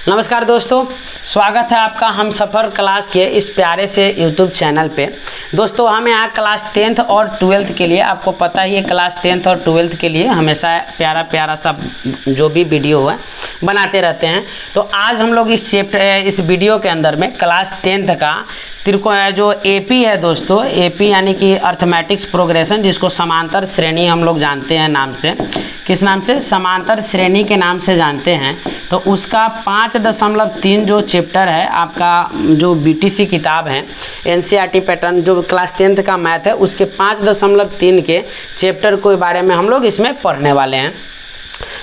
नमस्कार दोस्तों, स्वागत है आपका हम सफ़र क्लास के इस प्यारे से यूट्यूब चैनल पे। दोस्तों हम यहाँ क्लास 10th और 12th के लिए, आपको पता ही है क्लास 10th और 12th के लिए हमेशा प्यारा प्यारा सा जो भी वीडियो है बनाते रहते हैं। तो आज हम लोग इस वीडियो के अंदर में क्लास 10th का जो एपी है दोस्तों, एपी यानी कि अर्थमेटिक्स प्रोग्रेशन, जिसको समांतर श्रेणी हम लोग जानते हैं नाम से, किस नाम से, समांतर श्रेणी के नाम से जानते हैं। तो उसका 5.3 जो चैप्टर है आपका, जो बीटीसी किताब है एनसीईआरटी पैटर्न, जो क्लास 10th का मैथ है, उसके 5.3 के चैप्टर के बारे में हम लोग इसमें पढ़ने वाले हैं।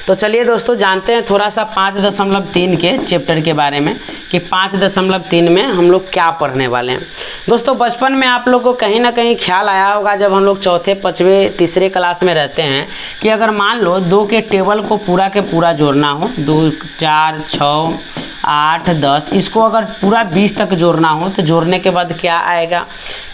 तो चलिए दोस्तों जानते हैं थोड़ा सा 5.3 के चैप्टर के बारे में कि 5.3 में हम लोग क्या पढ़ने वाले हैं। दोस्तों बचपन में आप लोग को कहीं ना कहीं ख्याल आया होगा, जब हम लोग चौथे, पाँचवें, तीसरे क्लास में रहते हैं, कि अगर मान लो 2 के टेबल को पूरा के पूरा जोड़ना हो, 2, 4, 6, 8, 10, इसको अगर पूरा 20 तक जोड़ना हो तो जोड़ने के बाद क्या आएगा।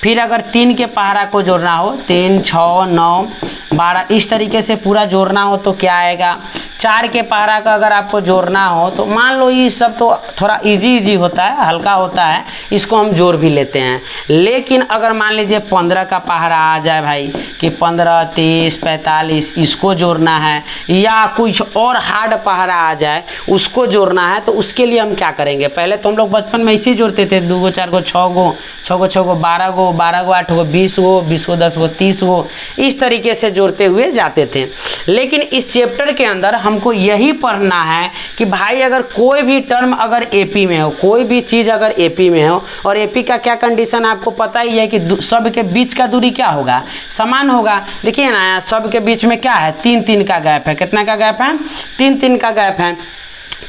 फिर अगर 3 के पहाड़ा को जोड़ना हो, 3, 6, 9, 12, इस तरीके से पूरा जोड़ना हो तो क्या आएगा। 4 के पहाड़ा का अगर आपको जोड़ना हो तो मान लो ये सब तो थोड़ा इजी होता है, हल्का होता है, इसको हम जोड़ भी लेते हैं। लेकिन अगर मान लीजिए 15 का पहाड़ा आ जाए भाई, कि 15, 23, 45, इसको जोड़ना है, या कुछ और हार्ड पहाड़ा आ जाए उसको जोड़ना है, तो उसके लिए हम क्या करेंगे। पहले तो हम लोग बचपन में इसी जोड़ते थे, 2 गो, 4 गो, 6 गो, 6 गो, 6 गो, 12 गो, 12 गो, 8 गो, 20 गो, 20 गो, 10 गो, 30 गो, इस तरीके से जोड़ते हुए जाते थे। लेकिन इस चैप्टर के अंदर हमको यही पढ़ना है कि भाई अगर कोई भी टर्म अगर एपी में हो, कोई भी चीज़ अगर एपी में हो, और एपी का क्या कंडीशन आपको पता ही है कि सब के बीच का दूरी क्या होगा, समान होगा। देखिए ना, सब के बीच में क्या है, 3-3 का गैप है। कितना का गैप है, 3-3 का गैप है।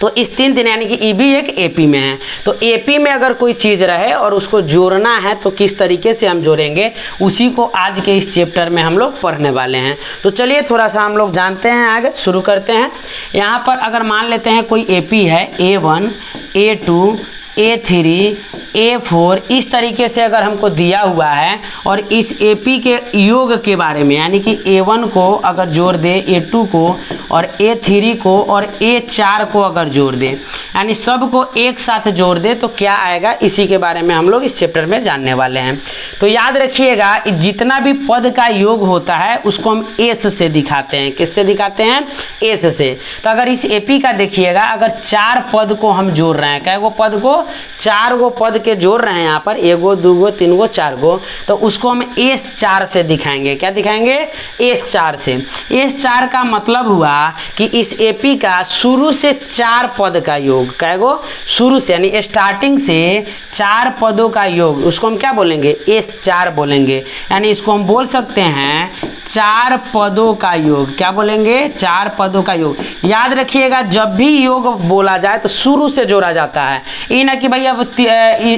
तो इस 3 यानी कि ई भी एक एपी में है। तो एपी में अगर कोई चीज़ रहे और उसको जोड़ना है तो किस तरीके से हम जोड़ेंगे, उसी को आज के इस चैप्टर में हम लोग पढ़ने वाले हैं। तो चलिए थोड़ा सा हम लोग जानते हैं, आगे शुरू करते हैं। यहाँ पर अगर मान लेते हैं कोई एपी है, A1, A2, A3, A4, इस तरीके से अगर हमको दिया हुआ है, और इस एपी के योग के बारे में, यानी कि A1 को अगर जोड़ दे, A2 को, और A3 को, और A4 को अगर जोड़ दे, यानी सब को एक साथ जोड़ दे, तो क्या आएगा, इसी के बारे में हम लोग इस चैप्टर में जानने वाले हैं। तो याद रखिएगा, जितना भी पद का योग होता है उसको हम एस से दिखाते हैं। किससे दिखाते हैं, एस से। तो अगर इस एपी का देखिएगा, अगर 4 पद को हम जोड़ रहे हैं, कै गो पद को, 4 गो पद के जोड़ रहे हैं यहाँ पर, 1 गो, 2 गो, 3 गो, 4 गो, तो उसको हम S4 से दिखाएंगे। क्या दिखाएंगे, S4 से। S4 का मतलब हुआ कि इस एपी का शुरू से 4 पद का योग, कै गो, शुरू से यानी स्टार्टिंग से 4 पदों का योग, उसको हम क्या बोलेंगे, S4 बोलेंगे। यानी इसको हम बोल सकते हैं 4 पदों का योग। क्या बोलेंगे, 4 पदों का योग। याद रखिएगा, जब भी योग बोला जाए तो शुरू से जोड़ा जाता है। ये ना कि भाई अब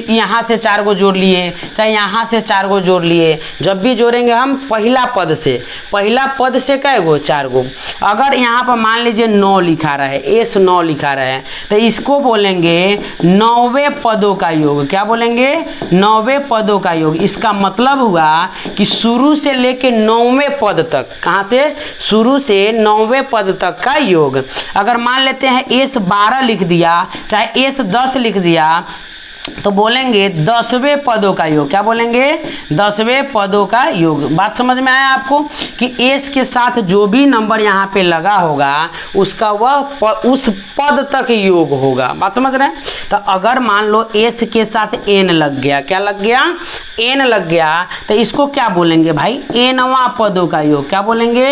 यहाँ से 4 गो जोड़ लिए, चाहे यहाँ से 4 गो जोड़ लिए, जब भी जोड़ेंगे हम पहला पद से, पहला पद से कै गो, 4 गो। अगर यहाँ पर मान लीजिए 9 लिखा रहे, S9 लिखा रहे, तो इसको बोलेंगे 9वें पदों का योग। क्या बोलेंगे, 9वें पदों का योग। इसका मतलब हुआ कि शुरू से लेके 9वें पद तक, कहाँ से, शुरू से 9वें पद तक का योग। अगर मान लेते हैं S12 लिख दिया, चाहे S10 लिख दिया, तो बोलेंगे 10वें पदों का योग। क्या बोलेंगे, 10वें पदों का योग। बात समझ में आया आपको कि एस के साथ जो भी नंबर यहाँ पे लगा होगा उसका वह उस पद तक योग होगा। बात समझ रहे हैं। तो अगर मान लो एस के साथ एन लग गया, क्या लग गया, एन लग गया, तो इसको क्या बोलेंगे भाई, एनवा पदों का योग। क्या बोलेंगे,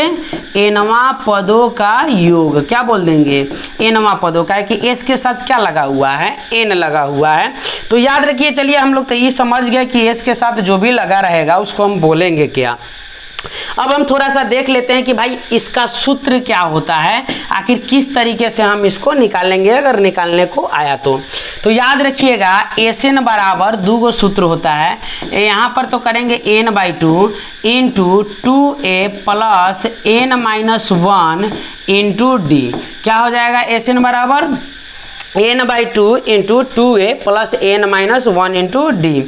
एनवा पदों का योग। क्या बोल देंगे, एनवा पदों का, कि एस के साथ क्या लगा हुआ है, एन लगा हुआ है। तो याद रखिए, चलिए हम लोग तो ये समझ गए कि एस के साथ जो भी लगा रहेगा उसको हम बोलेंगे क्या। अब हम थोड़ा सा देख लेते हैं कि भाई इसका सूत्र क्या होता है, आखिर किस तरीके से हम इसको निकालेंगे, अगर निकालने को आया तो याद रखिएगा, एन बराबर 2 गो सूत्र होता है। यहाँ पर तो करेंगे n/2 into 2a plus n-1 into D. क्या हो जाएगा, एन बराबर n/2 into 2a plus n-1 into d।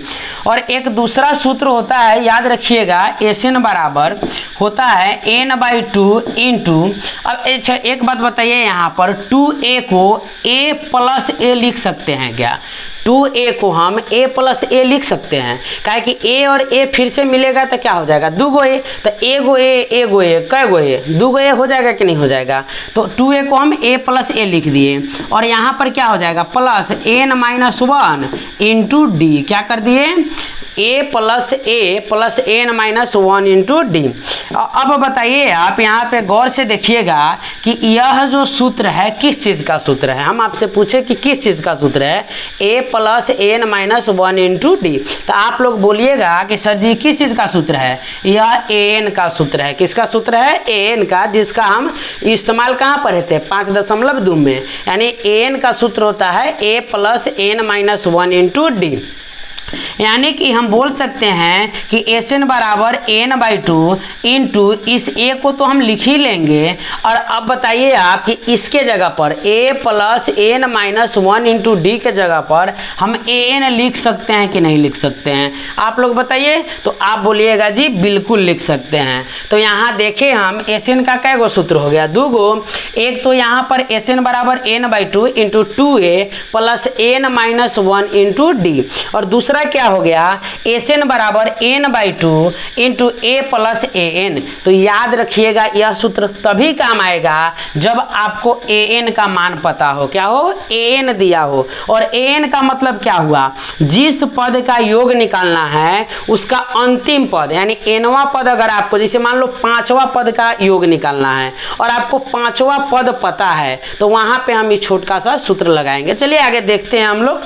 और एक दूसरा सूत्र होता है, याद रखिएगा, Sn बराबर होता है n/2 इंटू, अब एक बात बताइए, यहाँ पर 2a को a प्लस a लिख सकते हैं क्या? 2a को हम a प्लस a लिख सकते हैं, काहे कि a और a फिर से मिलेगा तो क्या हो जाएगा? 2 गो a, तो एगो a कै गो a? 2 गो a हो जाएगा कि नहीं हो जाएगा? तो 2a को हम a प्लस a लिख दिए, और यहाँ पर क्या हो जाएगा? Plus n-1 into D. क्या कर दिए? a plus n-1 into D. अब बताइए आप यहाँ पे गौर से देखिएगा कि यह जो सूत्र है किस चीज़ का सूत्र है? हम आपसे पूछे कि किस चीज़ का सूत्र है? a plus n-1 into d. तो आप लोग बोलिएगा कि सर जी किस चीज़ का सूत्र है? यह an का सूत्र है। किसका सूत्र है? an का, जिसका हम इस्तेमाल कहाँ पर थे? 5.2 में। यानी an का सूत्र होता है a plus n-1 into D. यानी कि हम बोल सकते हैं कि Sn बराबर n/2 इंटू इस a को तो हम लिख ही लेंगे, और अब बताइए आप कि इसके जगह पर a plus n-1 into D के जगह पर हम an लिख सकते हैं कि नहीं लिख सकते हैं? आप लोग बताइए। तो आप बोलिएगा जी बिल्कुल लिख सकते हैं। तो यहाँ देखें हम Sn का कै गो सूत्र हो गया? 2 गो। एक तो यहाँ पर Sn बराबर n/2 into 2a plus n-1 into D, और दूसरा क्या हो गया? Sn बराबर n/2 into a plus an। तो याद रखिएगा यह सूत्र तभी काम आएगा जब आपको an का मान पता हो। क्या हो? an दिया हो। और an का मतलब क्या हुआ? जिस पद का योग निकालना है उसका अंतिम पद, यानी nवां पद अगर आपको, जैसे मान लो 5वां पद का योग निकालना है और आपको 5वां पद पता है, तो वहां पे हम ये छोटा सा सूत्र लगाएंगे। चलिए आगे देखते हैं हम लोग।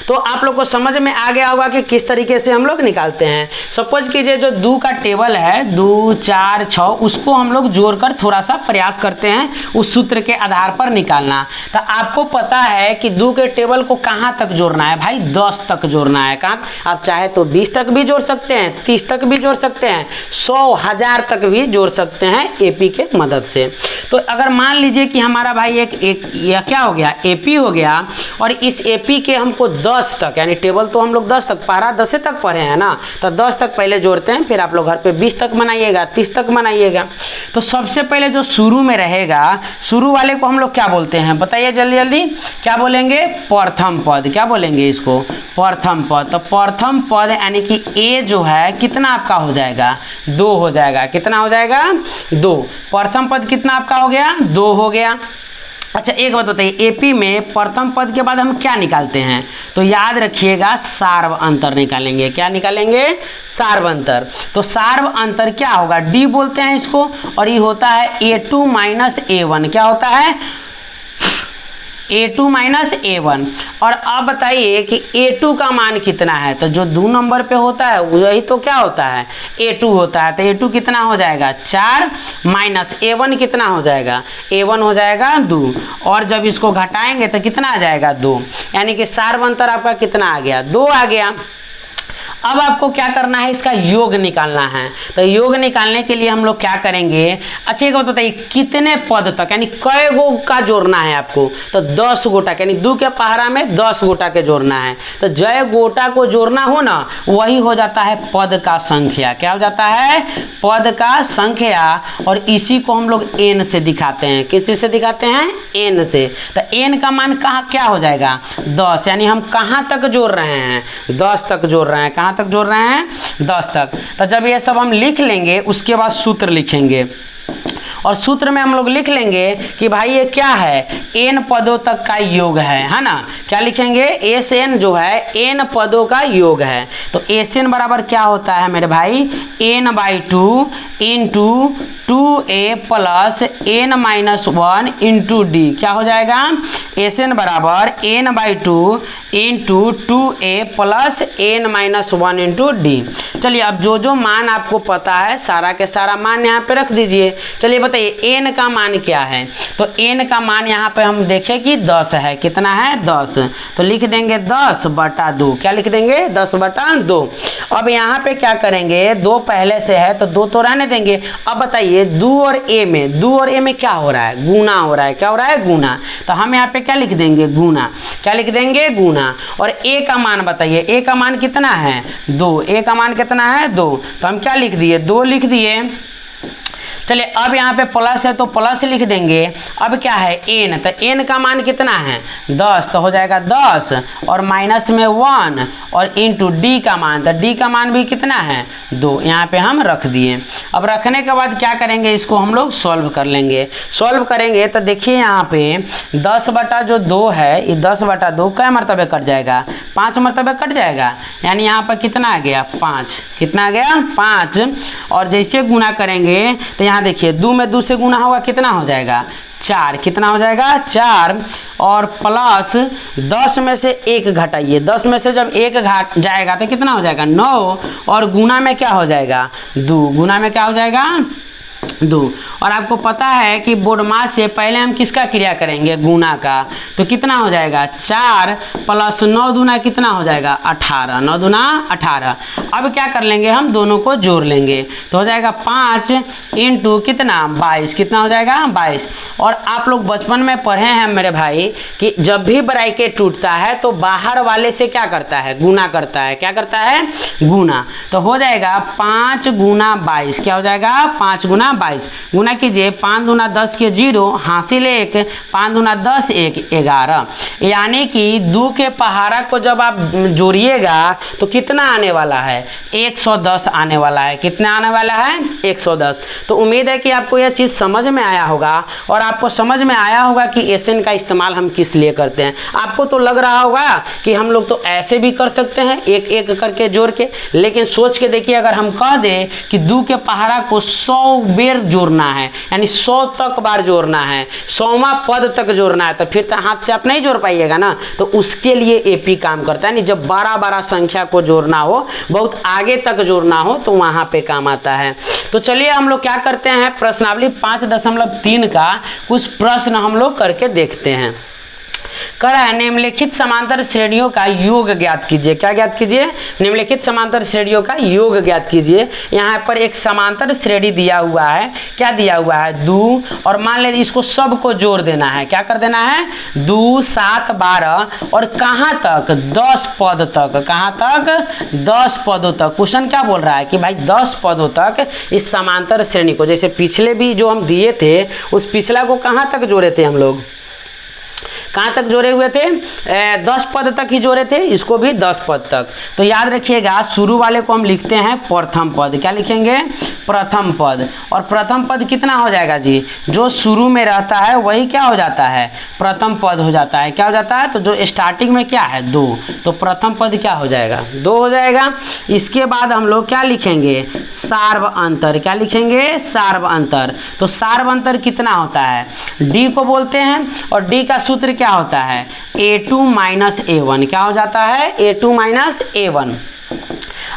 तो आप लोग को समझ में आ गया होगा कि किस तरीके से हम लोग निकालते हैं। सपोज कीजिए जो 2 का टेबल है, 2, 4, 6, उसको हम लोग जोड़कर थोड़ा सा प्रयास करते हैं उस सूत्र के आधार पर निकालना। तो आपको पता है कि 2 के टेबल को कहाँ तक जोड़ना है भाई? 10 तक जोड़ना है। कहाँ? आप चाहे तो 20 तक भी जोड़ सकते हैं, 30 तक भी जोड़ सकते हैं, 100, 1000 तक भी जोड़ सकते हैं एपी के मदद से। तो अगर मान लीजिए कि हमारा भाई एक यह क्या हो गया? एपी हो गया, और इस एपी के हमको 10 तक, यानी टेबल तो हम लोग 10 तक, पारा 10 तक पढ़े हैं ना, तो 10 तक पहले जोड़ते हैं, फिर आप लोग घर पे 20 तक बनाइएगा, 30 तक बनाइएगा। तो सबसे पहले जो शुरू में रहेगा, शुरू वाले को हम लोग क्या बोलते हैं? बताइए जल्दी जल्दी, क्या बोलेंगे? प्रथम पद। क्या बोलेंगे इसको? प्रथम पद। तो प्रथम पद यानी कि a जो है कितना आपका हो जाएगा? 2 हो जाएगा। कितना हो जाएगा? 2। प्रथम पद कितना आपका हो गया? 2 हो गया। अच्छा एक बात बताइए, एपी में प्रथम पद के बाद हम क्या निकालते हैं? तो याद रखिएगा सार्व अंतर निकालेंगे। क्या निकालेंगे? सार्व अंतर। तो सार्व अंतर क्या होगा? डी बोलते हैं इसको, और ये होता है a2 माइनस a1। क्या होता है? a2 minus a1। और अब बताइए कि a2 का मान कितना है? तो जो 2 नंबर पे होता है वही तो क्या होता है? a2 होता है। तो a2 कितना हो जाएगा? 4 माइनस a1 कितना हो जाएगा? a1 हो जाएगा 2, और जब इसको घटाएंगे तो कितना आ जाएगा? 2। यानी कि सार्व अंतर आपका कितना आ गया? 2 आ गया। अब आपको क्या करना है? इसका योग निकालना है। तो योग निकालने के लिए हम लोग क्या करेंगे? अच्छा एक बात बताइए, कितने पद तक, यानी कै गो का जोड़ना है आपको? तो 10 गोटा, यानी 2 के पहाड़ा में 10 गोटा के जोड़ना है। तो जय गोटा को जोड़ना हो ना, वही हो जाता है पद का संख्या। क्या हो जाता है? पद का संख्या। और इसी को हम लोग n से दिखाते हैं। किसी से दिखाते हैं? n से। तो n का मान कहाँ क्या हो जाएगा? 10। यानी हम कहाँ तक जोड़ रहे हैं? 10 तक जोड़ रहे हैं। कहाँ तक जोड़ रहे हैं? 10 तक। तो जब ये सब हम लिख लेंगे उसके बाद सूत्र लिखेंगे, और सूत्र में हम लोग लिख लेंगे कि भाई ये क्या है? n पदों तक का योग है ना। क्या लिखेंगे? Sn जो है n पदों का योग है। तो Sn बराबर क्या होता है मेरे भाई? n/2 into 2a plus n-1 into D. क्या हो जाएगा? Sn बराबर n/2 into 2a plus n-1 into D. चलिए अब जो मान आपको पता है सारा के सारा मान यहाँ पे रख दीजिए। चलिए बताइए n का मान क्या है? तो n का मान यहाँ पे हम देखें कि 10 है। कितना है? 10। तो लिख देंगे 10/2। क्या लिख देंगे? 10/2। अब यहाँ पे क्या करेंगे? 2 पहले से है तो 2 तो रहने देंगे। अब बताइए देखिए दो और ए में क्या हो रहा है, गुना हो रहा है। क्या हो रहा है, गुना। तो हम यहाँ पे क्या लिख देंगे, गुना। क्या लिख देंगे, गुना। और ए का मान बताइए, ए का मान कितना है, 2। ए का मान कितना है, 2। तो हम क्या लिख दिए, 2 लिख दिए। चलिए अब यहाँ पे प्लस है तो प्लस लिख देंगे। अब क्या है, एन। तो एन का मान कितना है, 10। तो हो जाएगा 10 और माइनस में 1 और इंटू डी का मान। तो डी का मान भी कितना है, 2। यहाँ पे हम रख दिए। अब रखने के बाद क्या करेंगे, इसको हम लोग सॉल्व कर लेंगे। सॉल्व करेंगे तो देखिए यहाँ पे 10/2 है, ये 10/2 कै मरतबे कट जाएगा, 5 मरतबे कट जाएगा। यानी यहाँ पर कितना आ गया, 5। कितना आ गया, 5। और जैसे गुना करेंगे तो यहाँ देखिए 2 में 2 से गुना होगा, कितना हो जाएगा, 4। कितना हो जाएगा, 4। और प्लस 10 में से 1 घटाइए, 10 में से जब 1 घट जाएगा तो कितना हो जाएगा, 9। और गुना में क्या हो जाएगा, 2। गुना में क्या हो जाएगा, 2। और आपको पता है कि बोडमास से पहले हम किसका क्रिया करेंगे, गुना का। तो कितना हो जाएगा, 4 + 9 दूना कितना हो जाएगा, 18। 9 दूना 18। अब क्या कर लेंगे, हम दोनों को जोड़ लेंगे। तो हो जाएगा 5 इंटू कितना, 22। कितना हो जाएगा, 22। और आप लोग बचपन में पढ़े हैं मेरे भाई कि जब भी ब्रैकेट टूटता है तो बाहर वाले से क्या करता है, गुना करता है। क्या करता है, गुना। तो हो जाएगा 5 गुना 22। क्या हो जाएगा, 5 गुना 22। गुना कीजिए, 5 दूना 10 के 0, हासिल 1, 5 दूना 10, 1 11। यानी कि 2 के पहाड़ा को जब आप जोड़िएगा तो कितना आने वाला है, 110 आने वाला है। कितना आने वाला है, 110। तो उम्मीद है कि आपको यह चीज़ समझ में आया होगा और आपको समझ में आया होगा कि एसएन का इस्तेमाल हम किस लिए करते हैं। आपको तो लग रहा होगा कि हम लोग तो ऐसे भी कर सकते हैं, एक एक करके जोड़ के, लेकिन सोच के देखिए, अगर हम कह दें कि 2 के पहाड़ा को 100 बेर जोड़ना है, यानी 100 तक बार जोड़ना है, 100वां पद तक जोड़ना है, तो फिर तो हाथ से आप नहीं जोड़ पाइएगा ना। तो उसके लिए एपी काम करता है। नहीं, जब 12 संख्या को जोड़ना हो, बहुत आगे तक जोड़ना हो, तो वहां पे काम आता है। तो चलिए हम लोग क्या करते हैं, प्रश्नावली 5.3 का कुछ प्रश्न हम लोग करके देखते हैं। करा है, निम्नलिखित समांतर श्रेणियों का योग ज्ञात कीजिए। क्या ज्ञात कीजिए, निम्नलिखित समांतर श्रेणियों का योग ज्ञात कीजिए। यहाँ पर एक समांतर श्रेणी दिया हुआ है। क्या दिया हुआ है, 2। और मान लीजिए इसको सबको जोड़ देना है। क्या कर देना है, 2 7 12 और कहाँ तक, 10 पद तक। कहाँ तक, 10 पदों तक। क्वेश्चन क्या बोल रहा है कि भाई 10 पदों तक इस समांतर श्रेणी को, जैसे पिछले भी जो हम दिए थे, उस पिछला को कहाँ तक जोड़े थे हम लोग, कहाँ तक जोड़े हुए थे, 10 पद तक ही जोड़े थे। इसको भी 10 पद तक। तो याद रखिएगा, शुरू वाले को हम लिखते हैं प्रथम पद। क्या लिखेंगे, प्रथम पद। और प्रथम पद कितना हो जाएगा जी, जो शुरू में रहता है वही क्या हो जाता है, प्रथम पद हो जाता है। क्या हो जाता है, तो जो स्टार्टिंग में क्या है, 2, तो प्रथम पद क्या हो जाएगा, 2 हो जाएगा। इसके बाद हम लोग क्या लिखेंगे, सार्व अंतर। क्या लिखेंगे, सार्व अंतर। तो सार्व अंतर कितना होता है, डी को बोलते हैं। और डी का सूत्र क्या होता है, a2 - a1। क्या हो जाता है, a2 - a1।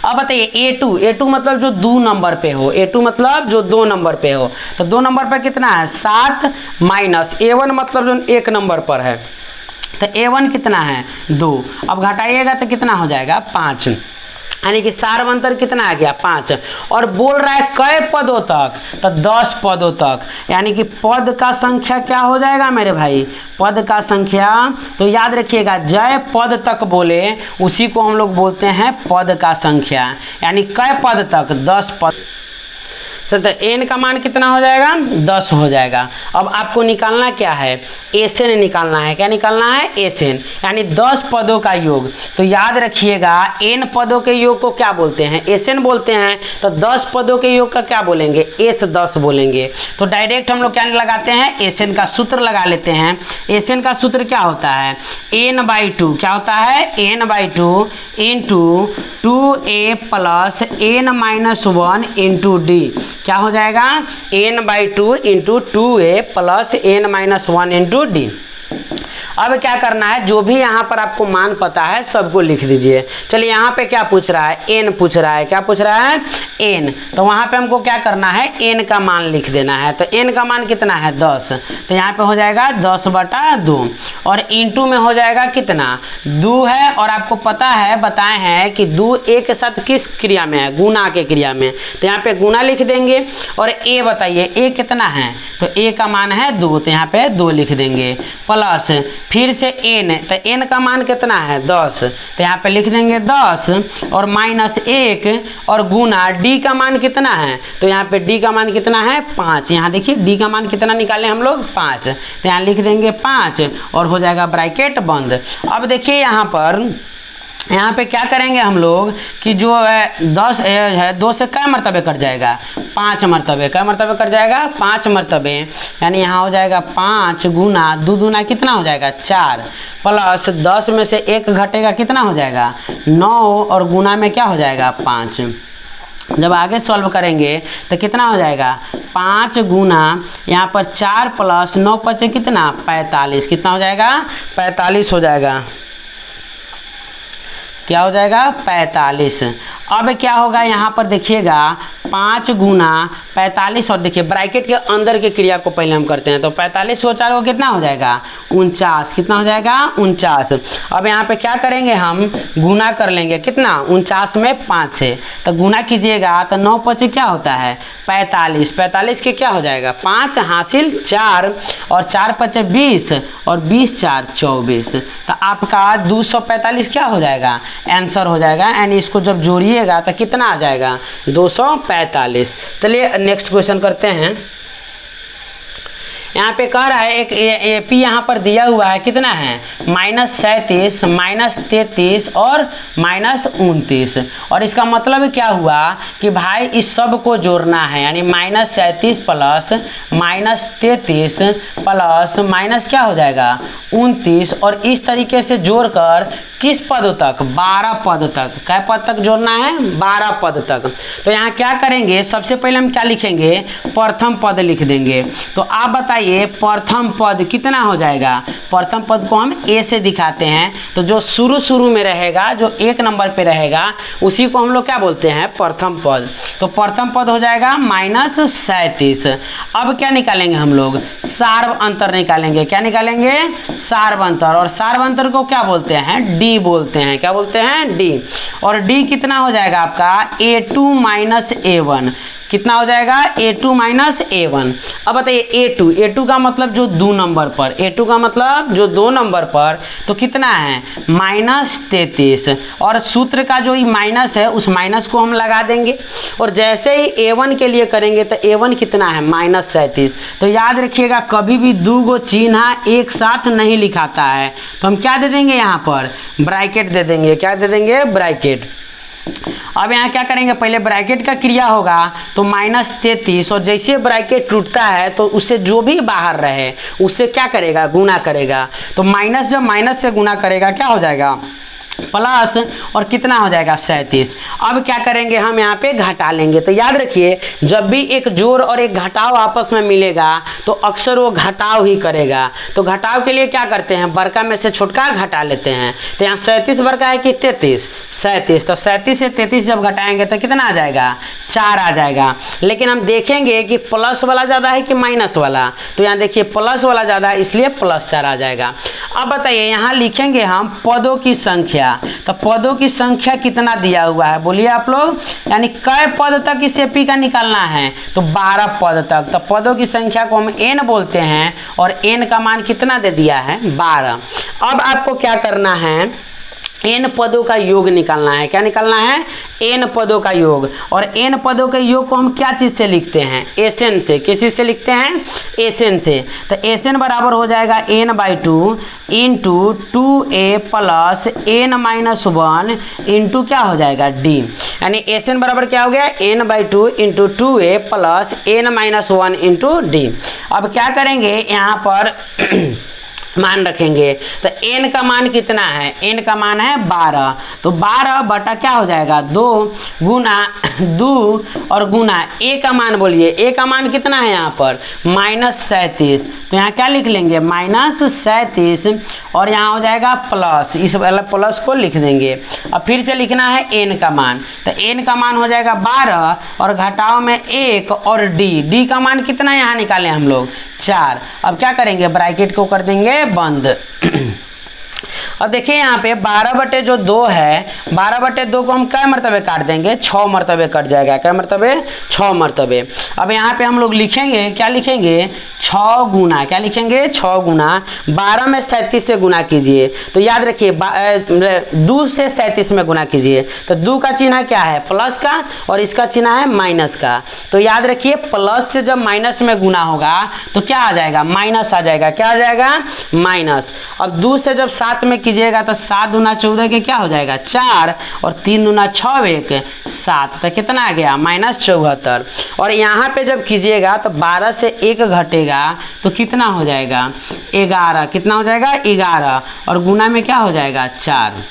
अब बताइए a2 मतलब जो 2 नंबर पे हो, a2 मतलब जो 2 नंबर पे हो। तो 2 नंबर पे कितना है, 7 माइनस a1 मतलब जो 1 नंबर पर है। तो a1 कितना है, 2। अब घटाइएगा तो कितना हो जाएगा, 5। यानी कि सार्व अंतर कितना आ गया, 5। और बोल रहा है कई पदों तक, तो 10 पदों तक। यानी कि पद का संख्या क्या हो जाएगा मेरे भाई, पद का संख्या। तो याद रखिएगा, जय पद तक बोले उसी को हम लोग बोलते हैं पद का संख्या। यानी कई पद तक, 10 पद। चलते एन का मान कितना हो जाएगा, 10 हो जाएगा। अब आपको निकालना क्या है, एसएन निकालना है। क्या निकालना है, एसएन, यानी 10 पदों का योग। तो याद रखिएगा, एन पदों के योग को क्या बोलते हैं, एसएन बोलते हैं। तो 10 पदों के योग का क्या बोलेंगे, एस 10 बोलेंगे। तो डायरेक्ट हम लोग क्या लगाते हैं, एसएन का सूत्र लगा लेते हैं। एसएन का सूत्र क्या होता है, n/2। क्या होता है, n/2 into 2a plus n-1 into D. क्या हो जाएगा, n/2 into 2a plus n-1 into D. अब क्या करना है, जो भी यहाँ पर आपको मान पता है सबको लिख दीजिए। चलिए यहाँ पे क्या पूछ रहा है, n पूछ रहा है, क्या पूछ रहा है, n। तो वहाँ पे हमको क्या करना है, n का मान लिख देना है। तो n का मान कितना है 10, तो यहाँ पे हो जाएगा 10/2 और इंटू में हो जाएगा कितना 2 है। और आपको पता है बताए हैं कि 2 एक के साथ किस क्रिया में है, गुना के क्रिया में, तो यहाँ पे गुना लिख देंगे। और a बताइए a कितना है, तो a का मान है 2, तो यहाँ पे 2 लिख देंगे प्लस फिर से n, तो n का मान कितना है 10, तो यहाँ पे लिख देंगे 10 और माइनस 1 और गुना d का मान कितना है, तो यहाँ पे d का मान कितना है 5। यहाँ देखिए d का मान कितना निकाले हम लोग 5, तो यहाँ लिख देंगे 5 और हो जाएगा ब्रैकेट बंद। अब देखिए यहाँ पे क्या करेंगे हम लोग कि जो 10 है 2 से कै मरतबे कट जाएगा, 5 मरतबे, कै मरतबे कट जाएगा 5 मरतबे, यानी यहाँ हो जाएगा 5 गुना 2 दूना कितना हो जाएगा 4 प्लस 10 में से 1 घटेगा कितना हो जाएगा 9 और गुना में क्या हो जाएगा 5। जब आगे सॉल्व करेंगे तो कितना हो जाएगा 5 गुना यहाँ पर 4 प्लस 9 बचे कितना 45, कितना हो जाएगा 45 हो जाएगा, क्या हो जाएगा 45। अब क्या होगा यहाँ पर देखिएगा 5 गुना 45 और देखिए ब्रैकेट के अंदर की क्रिया को पहले हम करते हैं, तो 45 और 4 को कितना हो जाएगा 49, कितना हो जाएगा 49। अब यहाँ पे क्या करेंगे हम गुना कर लेंगे, कितना 49 में 5 से, तो गुना कीजिएगा तो 9 पचे क्या होता है 45, 45 के क्या हो जाएगा 5 हासिल 4 और 4 पचे 20 और 20 4 24, तो आपका 245 क्या हो जाएगा आंसर हो जाएगा। यानी इसको जब जोड़िएगा तो कितना आ जाएगा 245। चलिए नेक्स्ट क्वेश्चन करते हैं। यहाँ पे कह रहा है एक AP यहाँ पर दिया हुआ है, कितना है -37 -33 और -29, और इसका मतलब क्या हुआ कि भाई इस सब को जोड़ना है, यानी -37 प्लस -33 प्लस माइनस क्या हो जाएगा 29, और इस तरीके से जोड़कर किस पद तक 12 पद तक, क्या पद तक जोड़ना है 12 पद तक। तो यहाँ क्या करेंगे, सबसे पहले हम क्या लिखेंगे प्रथम पद लिख देंगे। तो आप बताइए प्रथम पद कितना हो जाएगा, प्रथम पद को हम a से दिखाते हैं, तो जो शुरू में रहेगा जो 1 नंबर पे रहेगा उसी को हम लोग क्या बोलते हैं प्रथम पद। तो प्रथम पद हो जाएगा -37। अब क्या निकालेंगे हम लोग सार्व अंतर निकालेंगे, क्या निकालेंगे सार्व अंतर, और सार्व अंतर को क्या बोलते हैं d बोलते हैं, क्या बोलते हैं d। और d कितना हो जाएगा आपका a2 -a1, कितना हो जाएगा a2 -a1। अब बताइए a2 का मतलब जो 2 नंबर पर, a2 का मतलब जो 2 नंबर पर, तो कितना है -33, और सूत्र का जो माइनस है उस माइनस को हम लगा देंगे, और जैसे ही a1 के लिए करेंगे तो a1 कितना है -37। तो याद रखिएगा कभी भी 2 गो चिन्ह एक साथ नहीं लिखाता है, तो हम क्या दे देंगे यहाँ पर ब्रैकेट दे देंगे, क्या दे देंगे ब्रैकेट। अब यहाँ क्या करेंगे पहले ब्रैकेट का क्रिया होगा तो -33, और जैसे ब्रैकेट टूटता है तो उससे जो भी बाहर रहे उससे क्या करेगा गुना करेगा, तो माइनस जब माइनस से गुना करेगा क्या हो जाएगा प्लस, और कितना हो जाएगा 37। अब क्या करेंगे हम यहाँ पे घटा लेंगे। तो याद रखिए जब भी एक जोड़ और एक घटाव आपस में मिलेगा तो अक्सर वो घटाव ही करेगा। तो घटाव के लिए क्या करते हैं बड़का में से छोटका घटा लेते हैं। तो यहाँ 37 बड़का है कि 33, 37, तो 37 से 33 जब घटाएंगे तो कितना आ जाएगा 4 आ जाएगा। लेकिन हम देखेंगे कि प्लस वाला ज़्यादा है कि माइनस वाला, तो यहाँ देखिए प्लस वाला ज़्यादा है इसलिए +4 आ जाएगा। अब बताइए यहाँ लिखेंगे हम पदों की संख्या, तो पदों की संख्या कितना दिया हुआ है बोलिए आप लोग, यानी कै पद तक इस AP का निकालना है तो 12 पद तक। तो पदों की संख्या को हम n बोलते हैं और n का मान कितना दे दिया है 12। अब आपको क्या करना है n पदों का योग निकालना है। क्या निकालना है n पदों का योग, और n पदों के योग को हम क्या चीज़ से लिखते हैं Sn से। किस चीज़ से लिखते हैं Sn से। तो Sn बराबर हो जाएगा n/2 into 2a plus n-1 into क्या हो जाएगा d, यानी Sn बराबर क्या हो गया n/2 into 2a plus n-1 into d। अब क्या करेंगे यहाँ पर मान रखेंगे। तो n का मान कितना है, n का मान है 12, तो 12 बटा क्या हो जाएगा 2 गुना 2 और गुना a का मान बोलिए, a का मान कितना है यहाँ पर -37, तो यहाँ क्या लिख लेंगे -37 और यहाँ हो जाएगा प्लस, इस वाला प्लस को लिख देंगे। अब फिर से लिखना है n का मान, तो n का मान हो जाएगा 12 और घटाओ में 1 और d का मान कितना यहाँ निकालें हम लोग 4। अब क्या करेंगे ब्रैकेट को कर देंगे बंद। अब देखिए यहाँ पे 12/2 है, 12/2 को हम कै मरतबे काट देंगे 6 मरतबे कट जाएगा, कै मरतबे 6 मरतबे। अब यहाँ पे हम लोग लिखेंगे, क्या लिखेंगे 6 गुना, क्या लिखेंगे 6 गुना 12 में 37 से गुना कीजिए, तो याद रखिए 2 से 37 में गुना कीजिए, तो 2 का चिन्ह क्या है प्लस का और इसका चिन्ह है माइनस का, तो याद रखिए प्लस से जब माइनस में गुना होगा तो क्या आ जाएगा माइनस आ जाएगा, क्या आ जाएगा माइनस। अब 2 से जब 7 में कीजिएगा तो 7 दूना 14 के क्या हो जाएगा 4 और 3 दूना 6 1 7, तो कितना आ गया -74। और यहाँ पे जब कीजिएगा तो 12 से 1 घटेगा तो कितना हो जाएगा 11, कितना हो जाएगा 11 और गुना में क्या हो जाएगा 4।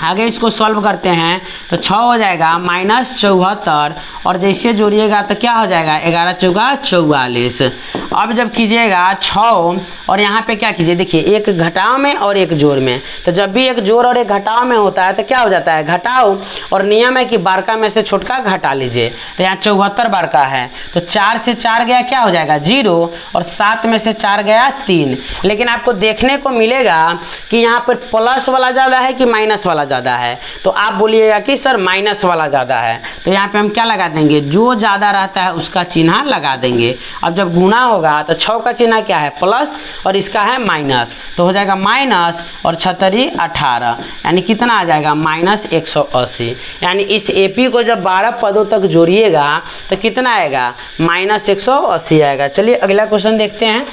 आगे इसको सॉल्व करते हैं तो 6 हो जाएगा -74 और जैसे जोड़िएगा तो क्या हो जाएगा 11 चौका 44। अब जब कीजिएगा 6 और यहाँ पे क्या कीजिए, देखिए एक घटाव में और एक जोड़ में, तो जब भी एक जोड़ और एक घटाव में होता है तो क्या हो जाता है घटाव, और नियम है कि बारका में से छोटका घटा लीजिए, तो यहाँ 74 बारका है, तो 4 से 4 गया क्या हो जाएगा 0 और 7 में से 4 गया 3। लेकिन आपको देखने को मिलेगा कि यहाँ पर प्लस वाला ज़्यादा है कि माइनस वाला ज़्यादा है, तो आप बोलिएगा कि सर माइनस वाला ज़्यादा है, तो यहाँ पे हम क्या लगा देंगे जो ज़्यादा रहता है उसका चिन्ह लगा देंगे। अब जब गुना होगा तो 6 का चिन्ह क्या है प्लस और इसका है माइनस, तो हो जाएगा माइनस और 6 18, यानी कितना आ जाएगा -180। यानी इस एपी को जब 12 पदों तक जोड़िएगा तो कितना आएगा -180 आएगा। चलिए अगला क्वेश्चन देखते हैं।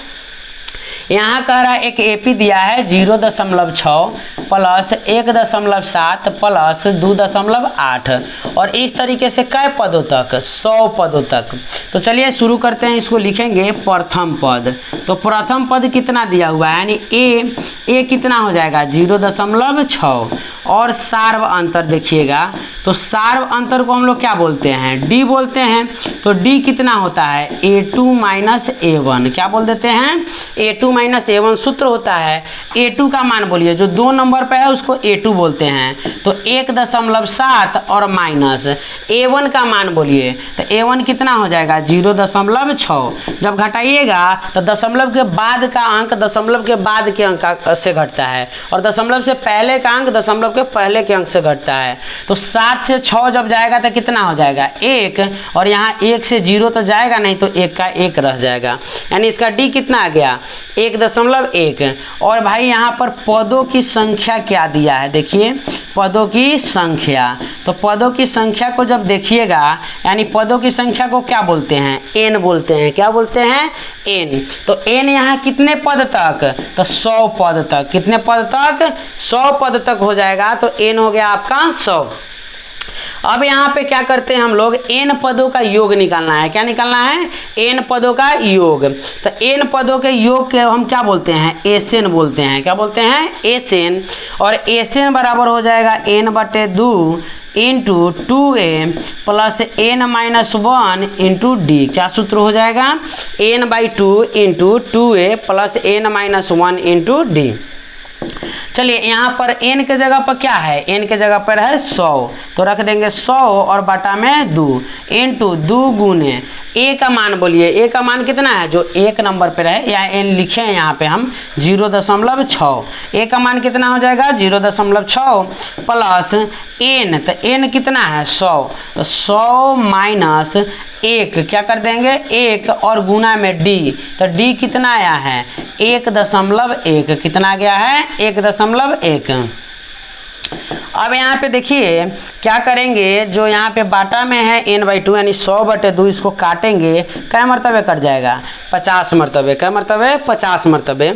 यहाँ कह रहा है एक एपी दिया है 0.6 प्लस 1.7 प्लस 2.8 और इस तरीके से कै पदों तक 100 पदों तक। तो चलिए शुरू करते हैं, इसको लिखेंगे प्रथम पद। तो प्रथम पद कितना दिया हुआ है, यानी ए कितना हो जाएगा 0.6 और सार्व अंतर देखिएगा, तो सार्व अंतर को हम लोग क्या बोलते हैं डी बोलते हैं, तो डी कितना होता है a2 - a1, क्या बोल देते हैं a2 - a1 सूत्र होता है। a2 का मान बोलिए, जो 2 नंबर पे है उसको a2 बोलते हैं, तो 1.7 और माइनस a1 का मान बोलिए, तो a1 कितना हो जाएगा 0.6। जब घटाइएगा तो दशमलव के बाद का अंक दशमलव के बाद के अंक से घटता है और दशमलव से पहले का अंक दशमलव के पहले के अंक से घटता है। तो 7 से 6 जब जाएगा तो कितना हो जाएगा 1, और यहाँ 1 से 0 तो जाएगा नहीं, तो 1 का 1 रह जाएगा, यानी इसका डी कितना आ गया 1.1। और भाई यहाँ पर पदों की संख्या क्या दिया है, देखिए पदों की संख्या, तो पदों की संख्या को जब देखिएगा, यानी पदों की संख्या को क्या बोलते हैं n बोलते हैं, क्या बोलते हैं n। तो n यहाँ कितने पद तक, तो 100 पद तक, कितने पद तक 100 पद तक हो जाएगा, तो n हो गया आपका 100। अब यहाँ पे क्या करते हैं हम लोग n पदों का योग निकालना है, क्या निकालना है n पदों का योग। तो n पदों के योग के हम क्या बोलते हैं SN बोलते हैं, क्या बोलते हैं SN, और SN बराबर हो जाएगा n/2 into 2a plus n-1 into D, क्या सूत्र हो जाएगा n/2 into 2a plus n-1 into D. चलिए यहाँ पर n के जगह पर क्या है, n के जगह पर है 100, तो रख देंगे 100 और बटा में 2 इंटू 2 गुने a का मान बोलिए, a का मान कितना है जो 1 नंबर पर है, या n लिखे हैं यहाँ पे हम 0.6, a का मान कितना हो जाएगा 0.6 प्लस n, तो n कितना है 100, तो 100 माइनस 1 क्या कर देंगे 1 और गुना में d, तो d कितना आया है 1.1, कितना आ गया है 1.1। अब यहाँ पे देखिए क्या करेंगे, जो यहाँ पे बाटा में है n/2 यानी 100/2, इसको काटेंगे, कै मरतबे कट जाएगा 50 मरतबे, कै मरतबे 50 मरतबे।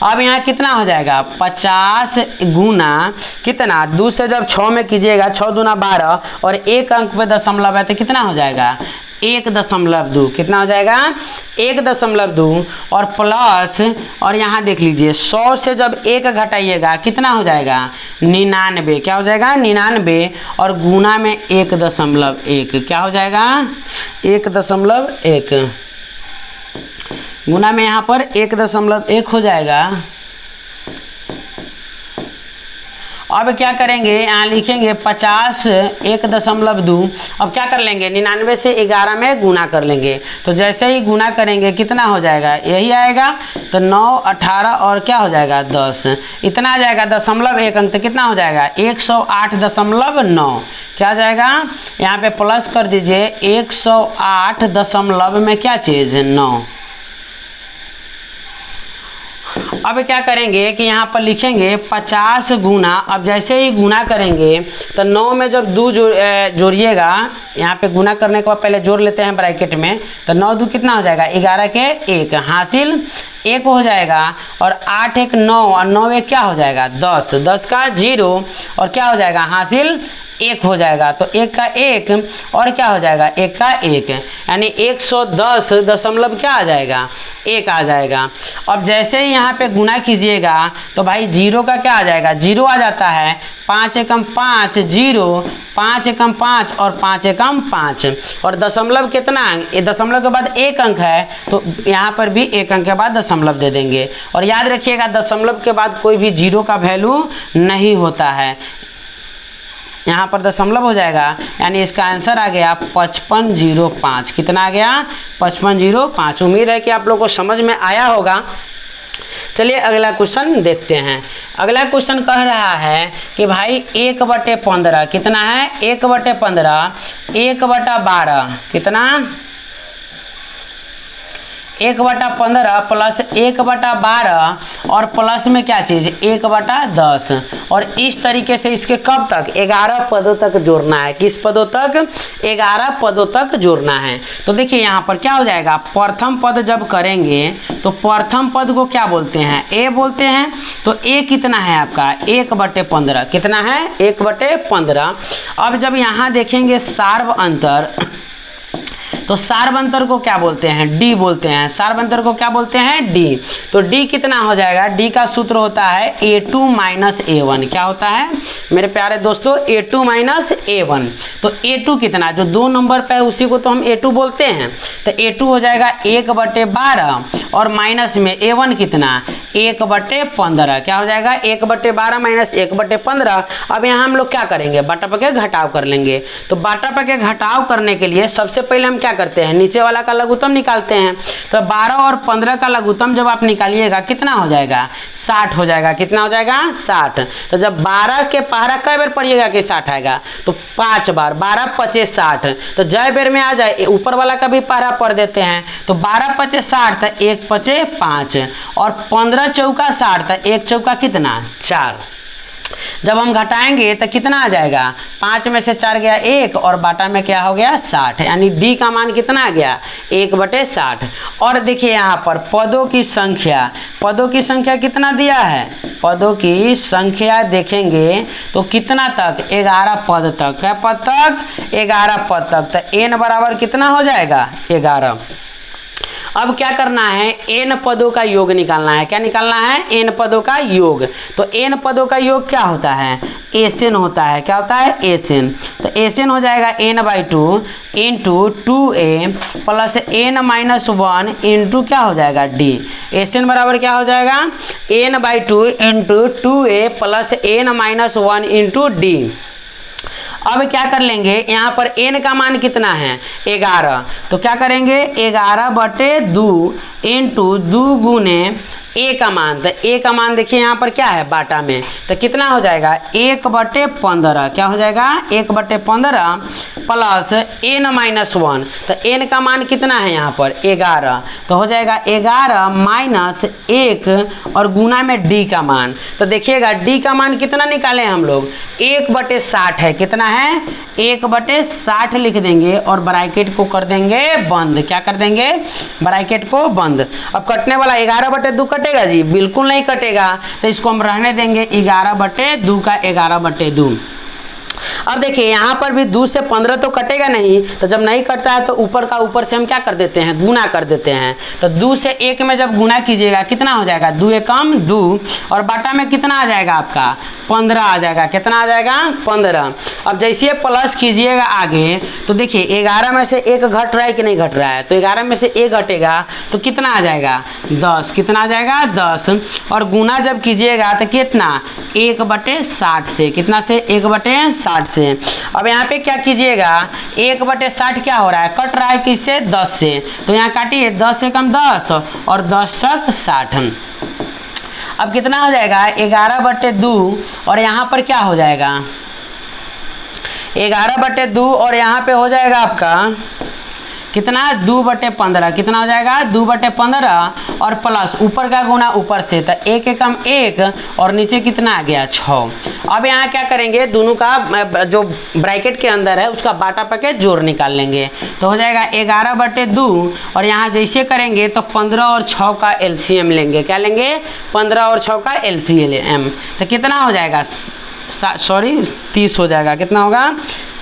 अब यहाँ कितना हो जाएगा 50 गुना कितना 2 से जब 6 में कीजिएगा 6 दूना 12 और 1 अंक पे दशमलव है तो कितना हो जाएगा 1.2, कितना हो जाएगा 1.2 और प्लस, और यहाँ देख लीजिए 100 से जब 1 घटाइएगा कितना हो जाएगा 99, क्या हो जाएगा 99 और गुना में 1.1, क्या हो जाएगा 1.1 गुना में यहाँ पर 1.1 हो जाएगा। अब क्या करेंगे, यहाँ लिखेंगे 50 1.2, अब क्या कर लेंगे 99 से 11 में गुना कर लेंगे, तो जैसे ही गुना करेंगे कितना हो जाएगा यही आएगा, तो 9 18 और क्या हो जाएगा 10, इतना आ जाएगा 0.1 अंक, तो कितना हो जाएगा 108.9, क्या आ जाएगा यहाँ पे प्लस कर दीजिए 108 दशमलव में क्या चीज़ 9। अब क्या करेंगे कि यहाँ पर लिखेंगे 50 गुना, अब जैसे ही गुना करेंगे तो 9 में जब 2 जोड़िएगा, यहाँ पे गुना करने के बाद पहले जोड़ लेते हैं ब्रैकेट में, तो 9 2 कितना हो जाएगा 11 के 1 हासिल 1 हो जाएगा, और 8 1 9 और 9 1 क्या हो जाएगा 10, 10 का 0 और क्या हो जाएगा हासिल 1 हो जाएगा, तो 1 का 1 और क्या हो जाएगा 1 का 1, यानी 110 दशमलव क्या आ जाएगा 1 आ जाएगा। अब जैसे ही यहाँ पे गुना कीजिएगा तो भाई 0 का क्या आ जाएगा 0 आ जाता है, 5 एकम 5 0, 5 एकम 5 और 5 एकम 5, और दशमलव कितना ये दशमलव के बाद 1 अंक है, तो यहाँ पर भी 1 अंक के बाद दशमलव दे देंगे, और याद रखिएगा दशमलव के बाद कोई भी 0 का वैल्यू नहीं होता है, यहाँ पर दशमलव हो जाएगा, यानी इसका आंसर आ गया 5505, कितना आ गया 5505। उम्मीद है कि आप लोगों को समझ में आया होगा। चलिए अगला क्वेश्चन देखते हैं। अगला क्वेश्चन कह रहा है कि भाई 1/15 कितना है 1/15 1/12 कितना 1/15 प्लस 1/12 और प्लस में क्या चीज़ 1/10, और इस तरीके से इसके कब तक 11 पदों तक जोड़ना है, किस पदों तक 11 पदों तक जोड़ना है। तो देखिए यहाँ पर क्या हो जाएगा, प्रथम पद जब करेंगे तो प्रथम पद को क्या बोलते हैं ए बोलते हैं, तो ए कितना है आपका 1/15 कितना है 1/15। अब जब यहाँ देखेंगे सार्व अंतर, तो सार्व अंतर को क्या बोलते हैं डी बोलते हैं, सार्व अंतर को क्या बोलते हैं डी, तो डी कितना हो जाएगा, डी का सूत्र होता है a2 माइनस a1, क्या होता है मेरे प्यारे दोस्तों a2 माइनस a1, तो a2 कितना जो 2 नंबर पे है उसी को तो हम a2 बोलते हैं, तो a2 हो जाएगा 1/12 और माइनस में a1 कितना 1/15, क्या हो जाएगा 1/12 माइनस 1/15। अब यहाँ हम लोग क्या करेंगे बाटा पके घटाव कर लेंगे, तो बाटा पके घटाव करने के लिए सबसे पहले हम क्या करते हैं नीचे वाला का लघुत्तम निकालते हैं, तो 12 और 15 का लघुत्तम जब आप निकालिएगा कितना हो जाएगा 60 हो जाएगा, कितना हो जाएगा 60। तो जब 12 के पहाड़ा कई बार पढ़िएगा कि 60 आएगा, तो 5 बार 12 25 60, तो जय बेर में आ जाए ऊपर वाला का भी पहाड़ा पढ़ देते हैं, तो 12 25 60 तो 1 25 5 और 15 चौका 60, तो 1 चौका कितना 4। जब हम घटाएंगे तो कितना आ जाएगा 5 में से 4 गया 1 और बाटा में क्या हो गया 60, यानी डी का मान कितना आ गया 1/60। और देखिए यहाँ पर पदों की संख्या कितना दिया है, पदों की संख्या देखेंगे तो कितना तक 11 पद तक, क्या पद तक 11 पद तक, तो n बराबर कितना हो जाएगा 11। अब क्या करना है n पदों का योग निकालना है, क्या निकालना है n पदों का योग, तो n पदों का योग क्या होता है एसएन होता है, क्या होता है एसएन, तो एसएन हो जाएगा n/2 into 2a plus n-1 into क्या हो जाएगा d, एसएन बराबर क्या हो जाएगा n/2 into 2a plus n-1 into d। अब क्या कर लेंगे यहाँ पर n का मान कितना है 11, तो क्या करेंगे 11/2 इंटू 2 गुने a का मान, तो a का मान देखिए यहाँ पर क्या है बाटा में, तो कितना हो जाएगा 1/15, क्या हो जाएगा 1/15 प्लस n-1, तो n का मान कितना है यहाँ पर 11, तो हो जाएगा 11 माइनस 1 और गुना में d का मान, तो देखिएगा d का मान कितना निकाले हम लोग 1/60 है, कितना है 1/60 लिख देंगे और ब्रैकेट को कर देंगे बंद, क्या कर देंगे ब्रैकेट को बंद। अब कटने वाला 11/2 कटेगा जी, बिल्कुल नहीं कटेगा, तो इसको हम रहने देंगे 11/2 का 11/2। अब देखिए यहाँ पर भी 2 से 15 तो कटेगा नहीं, तो जब नहीं कटता है तो ऊपर का ऊपर से हम क्या कर देते हैं, गुना कर देते हैं। तो 2 से 1 में जब गुना कीजिएगा कितना हो जाएगा, 2 एकम 2 और बाटा में कितना आ जाएगा आपका 15 आ जाएगा। कितना आ जाएगा 15। अब जैसे प्लस कीजिएगा आगे तो देखिए 11 में से 1 घट रहा है कि नहीं घट रहा है, तो 11 में से 1 घटेगा तो कितना आ जाएगा 10। कितना आ जाएगा 10। और गुना जब कीजिएगा तो कितना 1/60 से, कितना से 1/60 से। अब यहाँ पे क्या कीजिएगा 1/60 क्या हो रहा है, कट रहा है किससे 10 से, तो यहाँ काटिए 10 एकम 10 और 10 छक 60। अब कितना हो जाएगा 11/2 और यहाँ पर क्या हो जाएगा 11/2 और यहाँ पे हो जाएगा आपका कितना 2/15। कितना हो जाएगा 2/15 और प्लस ऊपर का गुना ऊपर से, तो 1 एकम 1 और नीचे कितना आ गया 6। अब यहाँ क्या करेंगे, दोनों का जो ब्रैकेट के अंदर है उसका बाटा पैकेट जोड़ निकाल लेंगे, तो हो जाएगा 11/2 और यहाँ जैसे करेंगे तो 15 और 6 का LCM लेंगे। क्या लेंगे 15 और 6 का LCM, तो कितना हो जाएगा 30 हो जाएगा। कितना होगा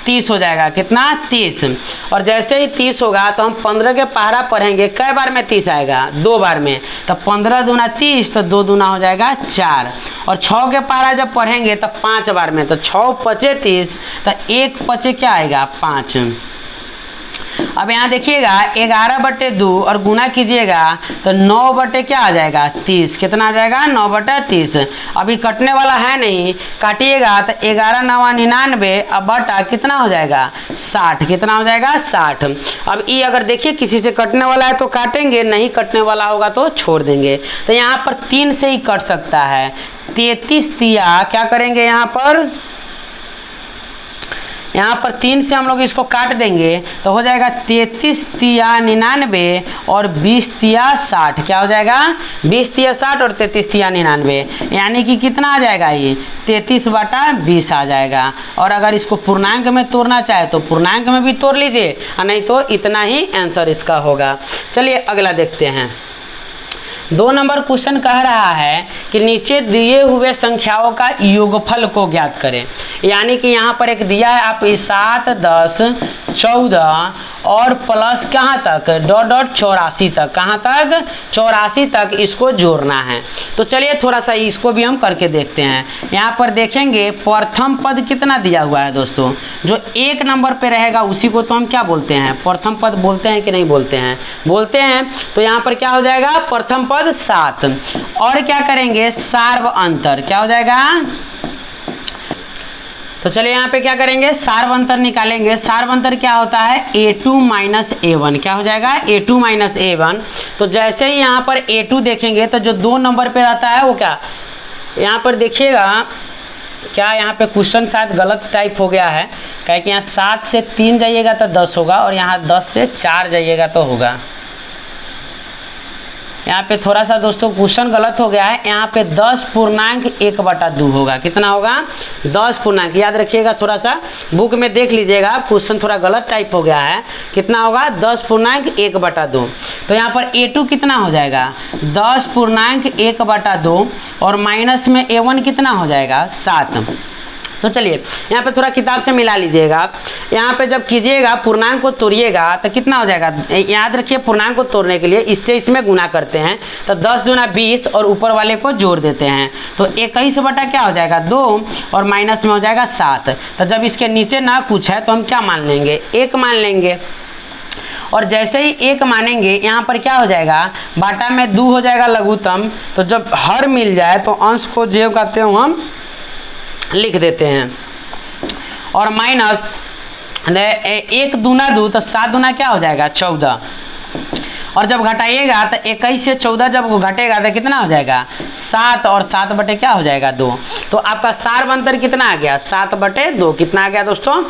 30 हो जाएगा। कितना 30। और जैसे ही 30 होगा तो हम 15 के पहाड़ा पढ़ेंगे, कै बार में 30 आएगा 2 बार में, तो 15 दूना 30 तो 2 दूना हो जाएगा 4। और 6 के पहाड़ा जब पढ़ेंगे तो 5 बार में, तो 6 पचे 30 तो 1 पचे क्या आएगा 5। अब यहाँ देखिएगा 11/2 और गुना कीजिएगा तो 9 बटे क्या आ जाएगा 30। कितना आ जाएगा 9/30। अभी कटने वाला है नहीं, काटिएगा तो 11 9 99 अब बटा कितना हो जाएगा 60। कितना हो जाएगा 60। अब ये अगर देखिए किसी से कटने वाला है तो काटेंगे, नहीं कटने वाला होगा तो छोड़ देंगे। तो यहाँ पर 3 से ही कट सकता है। 33 तिया क्या करेंगे यहाँ पर 3 से हम लोग इसको काट देंगे तो हो जाएगा 33 तिया 99 और 20 तिया 60। क्या हो जाएगा 20 तिया 60 और 33 तिया 99, यानी कि कितना आ जाएगा ये 33/20 आ जाएगा। और अगर इसको पूर्णांक में तोड़ना चाहे तो पूर्णांक में भी तोड़ लीजिए, और नहीं तो इतना ही आंसर इसका होगा। चलिए अगला देखते हैं। 2 नंबर क्वेश्चन कह रहा है कि नीचे दिए हुए संख्याओं का योगफल को ज्ञात करें। यानी कि यहाँ पर एक दिया है, आप 7 10 14 और प्लस कहाँ तक डॉट 84 तक, कहाँ तक 84 तक इसको जोड़ना है। तो चलिए थोड़ा सा इसको भी हम करके देखते हैं। यहाँ पर देखेंगे प्रथम पद कितना दिया हुआ है दोस्तों, जो 1 नंबर पे रहेगा उसी को तो हम क्या बोलते हैं, प्रथम पद बोलते हैं कि नहीं बोलते हैं, बोलते हैं। तो यहाँ पर क्या हो जाएगा प्रथम पद 7 और क्या करेंगे सार्व अंतर, क्या हो जाएगा। तो चलिए यहाँ पे क्या करेंगे सार्व अंतर निकालेंगे। सार्व अंतर क्या होता है A2 - A1, क्या हो जाएगा A2 - A1। तो जैसे ही यहाँ पर A2 देखेंगे तो जो 2 नंबर पे रहता है वो क्या, यहाँ पर देखिएगा क्या यहाँ पे क्वेश्चन शायद गलत टाइप हो गया है, क्या कि यहाँ 7 से 3 जाइएगा तो 10 होगा और यहाँ 10 से 4 जाइएगा तो होगा। यहाँ पे थोड़ा सा दोस्तों क्वेश्चन गलत हो गया है। यहाँ पे 10.1/2 होगा। कितना होगा 10 पूर्णांक, याद रखिएगा, थोड़ा सा बुक में देख लीजिएगा, क्वेश्चन थोड़ा गलत टाइप हो गया है। कितना होगा 10.1/2। तो यहाँ पर A2 कितना हो जाएगा 10.1/2 और माइनस में A1 कितना हो जाएगा 7। तो चलिए यहाँ पे थोड़ा किताब से मिला लीजिएगा। यहाँ पे जब कीजिएगा पूर्णांक को तोड़िएगा तो कितना हो जाएगा, याद रखिए पूर्णांक को तोड़ने के लिए इससे इसमें गुना करते हैं, तो 10 दूना 20 और ऊपर वाले को जोड़ देते हैं, तो 21 बटा क्या हो जाएगा 2 और माइनस में हो जाएगा 7। तो जब इसके नीचे ना कुछ है तो हम क्या मान लेंगे 1 मान लेंगे। और जैसे ही 1 मानेंगे यहाँ पर क्या हो जाएगा बाटा में 2 हो जाएगा लघुत्तम। तो जब हर मिल जाए तो अंश को जेब कहते हैं हम लिख देते हैं, और माइनस 1 दूना 2 तो 7 दूना क्या हो जाएगा 14। और जब घटाइएगा तो 21 से 14 जब घटेगा तो कितना हो जाएगा 7 और 7 बटे क्या हो जाएगा 2। तो आपका सार्व अंतर कितना आ गया 7/2। कितना आ गया दोस्तों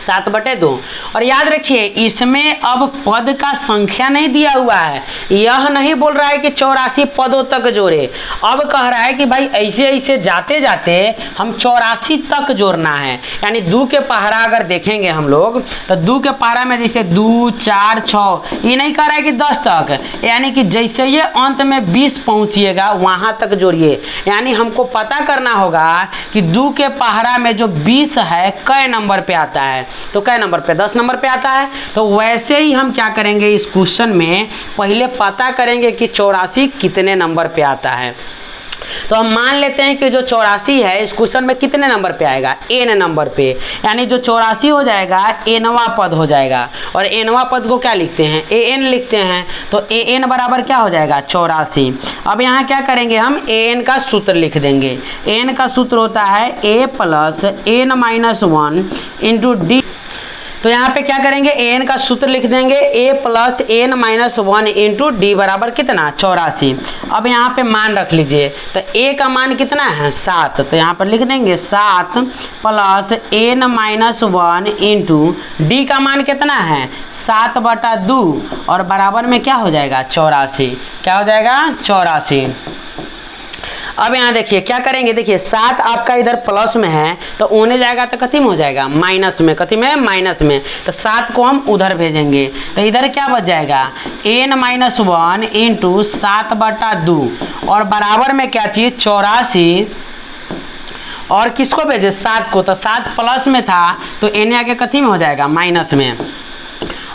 7/2। और याद रखिए इसमें अब पद का संख्या नहीं दिया हुआ है, यह नहीं बोल रहा है कि 84 पदों तक जोड़े। अब कह रहा है कि भाई ऐसे ऐसे जाते जाते हम 84 तक जोड़ना है। यानी 2 के पहाड़ा अगर देखेंगे हम लोग तो 2 के पहाड़ा में जैसे 2, 4, 6, ये नहीं कह रहा है कि 10 तक, यानी कि जैसे ये अंत में 20 पहुंचिएगा वहां तक जोड़िए। यानी हमको पता करना होगा कि 2 के पहाड़ा में जो 20 है कै नंबर पे आता है, तो कै नंबर पे 10 नंबर पे आता है। तो वैसे ही हम क्या करेंगे इस क्वेश्चन में पहले पता करेंगे कि 84 कितने नंबर पे आता है। तो हम मान लेते हैं कि जो 84 है इस क्वेश्चन में कितने नंबर पे आएगा, एन नंबर पे। यानी जो 84 हो जाएगा एनवा पद हो जाएगा। और एनवा पद को क्या लिखते हैं, ए एन लिखते हैं। तो ए एन बराबर क्या हो जाएगा 84। अब यहाँ क्या करेंगे हम ए एन का सूत्र लिख देंगे। एन का सूत्र होता है a plus n minus 1 into d. तो यहाँ पे क्या करेंगे एन का सूत्र लिख देंगे a plus n minus 1 into d बराबर कितना 84। अब यहाँ पे मान रख लीजिए, तो ए का मान कितना है 7, तो यहाँ पर लिख देंगे 7 plus n minus 1 into d का मान कितना है 7/2 और बराबर में क्या हो जाएगा 84। क्या हो जाएगा 84। अब यहाँ देखिए क्या करेंगे, देखिए 7 आपका इधर प्लस में है तो ऊने जाएगा तो कथी में हो जाएगा माइनस में, कथी में माइनस में। तो 7 को हम उधर भेजेंगे तो इधर क्या बच जाएगा एन माइनस 1 इंटू 7/2 और बराबर में क्या चीज़ 84। और किसको भेजे 7 को, तो 7 प्लस में था तो एन आगे कथी में हो जाएगा माइनस में।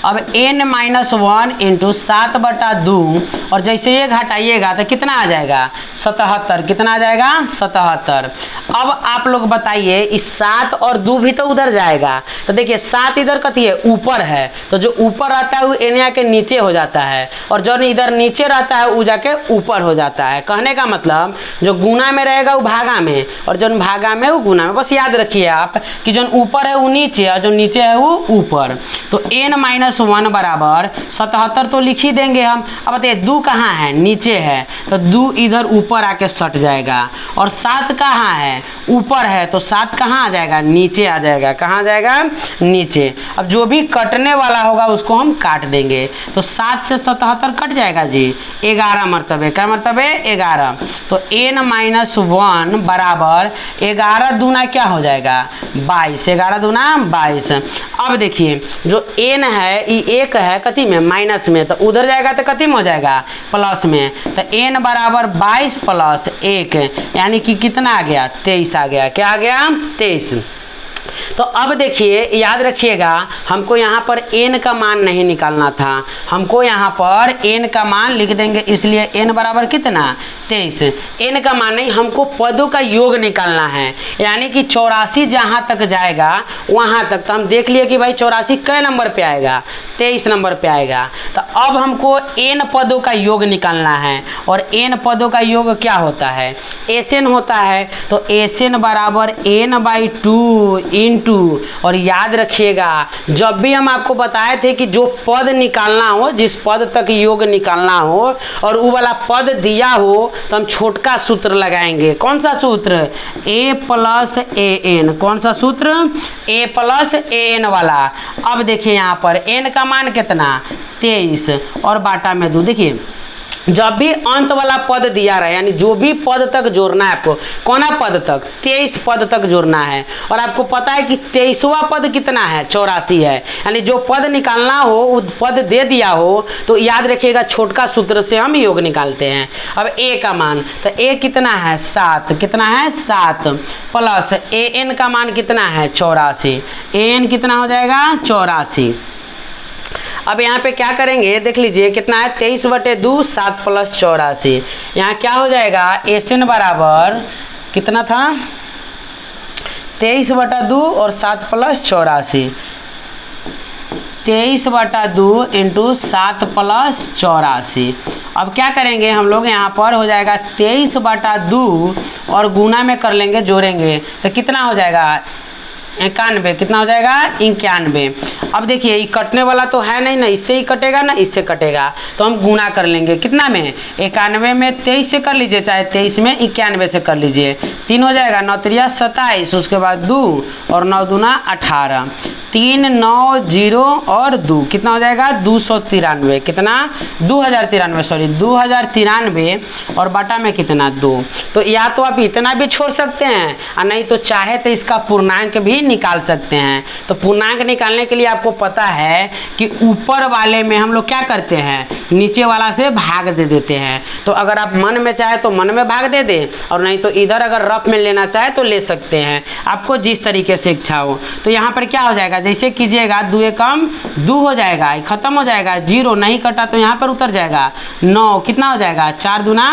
अब n माइनस 1 इंटू 7/2 और जैसे ये घटाइएगा तो कितना आ जाएगा 77। कितना आ जाएगा 77। अब आप लोग बताइए इस 7 और 2 भी तो उधर जाएगा, तो देखिए 7 इधर कथी है ऊपर है, तो जो ऊपर रहता है वो n के नीचे हो जाता है और जो इधर नीचे रहता है वो जाके ऊपर हो जाता है। कहने का मतलब जो गुना में रहेगा वो भागा में और जो भागा में वो गुना में। बस याद रखिए आप कि जो ऊपर है वो नीचे और जो नीचे है वो ऊपर। तो n माइनस 1 बराबर 77 तो लिख ही देंगे हम। अब बताइए 2 कहाँ है नीचे है, तो 2 इधर ऊपर आके सट जाएगा और 7 कहाँ है ऊपर है, तो 7 कहाँ आ जाएगा नीचे आ जाएगा। कहाँ आ जाएगा नीचे। अब जो भी कटने वाला होगा उसको हम काट देंगे, तो 7 से 77 कट जाएगा जी 11 मरतबे। क्या मरतबे 11। तो n माइनस 1 बराबर 11 दूना क्या हो जाएगा 22। 11 दूना 22। अब देखिए जो n है ये 1 है कथी में माइनस में, तो उधर जाएगा तो कथी में हो जाएगा प्लस में। तो n बराबर 22 प्लस 1 यानी कि कितना आ गया 23 आ गया। क्या आ गया 23। तो अब देखिए याद रखिएगा हमको यहाँ पर n का मान नहीं निकालना था, हमको यहाँ पर n का मान लिख देंगे, इसलिए n बराबर कितना 23। n का मान नहीं, हमको पदों का योग निकालना है। यानी कि 84 जहाँ तक जाएगा वहाँ तक। तो हम देख लिए कि भाई 84 कै नंबर पे आएगा 23 नंबर पे आएगा। तो अब हमको n पदों का योग निकालना है और n पदों का योग क्या होता है Sn होता है। तो Sn बराबर n/2 इंटू, और याद रखिएगा जब भी हम आपको बताए थे कि जो पद निकालना हो, जिस पद तक योग निकालना हो और वो वाला पद दिया हो तो हम छोटका सूत्र लगाएंगे। कौन सा सूत्र a प्लस ए एन। कौन सा सूत्र a प्लस ए एन वाला। अब देखिए यहाँ पर n का मान कितना 23 और बाटा में 2। देखिए जब भी अंत वाला पद दिया रहा है यानी जो भी पद तक जोड़ना है आपको, कौन पद तक 23 पद तक जोड़ना है। और आपको पता है कि 23वां पद कितना है 84 है। यानी जो पद निकालना हो वो पद दे दिया हो तो याद रखिएगा छोटका सूत्र से हम योग निकालते हैं। अब a का मान, तो a कितना है 7। कितना है 7 प्लस ए एन का मान कितना है 84। an कितना हो जाएगा 84। अब यहाँ पे क्या करेंगे देख लीजिए कितना है 23/2 7 प्लस 84। यहाँ क्या हो जाएगा Sn बराबर कितना था 23/2 और 7 प्लस 84। 23/2 into 7 plus 84। अब क्या करेंगे हम लोग यहाँ पर हो जाएगा 23/2 और गुना में कर लेंगे जोड़ेंगे तो कितना हो जाएगा 91, कितना हो जाएगा 91। अब देखिए ये कटने वाला तो है नहीं ना, इससे ही कटेगा ना, इससे कटेगा, तो हम गुणा कर लेंगे कितना में 91 में 23 से कर लीजिए, चाहे 23 में 91 से कर लीजिए, 3 हो जाएगा 9 त्रिया 27, उसके बाद 2 और 9 दूना 18, 3 9 0 और 2 कितना हो जाएगा 293, कितना 2093 सॉरी 2093 और बटा में कितना 2। तो या तो आप इतना भी छोड़ सकते हैं और नहीं तो चाहे तो इसका पूर्णांक भी निकाल सकते हैं। तो पूर्णांक निकालने के लिए आपको पता है कि ऊपर वाले में हम लोग क्या करते हैं, नीचे वाला से भाग दे देते हैं। तो अगर आप मन में चाहे तो मन में भाग दे दें और नहीं तो इधर अगर रफ में लेना चाहे तो ले सकते हैं, आपको जिस तरीके से इच्छा हो। तो यहाँ पर क्या हो जाएगा, जैसे कीजिएगा 2 एकम 2 हो जाएगा, खत्म हो जाएगा, 0 नहीं कटा तो यहाँ पर उतर जाएगा 9, कितना हो जाएगा 4 दूना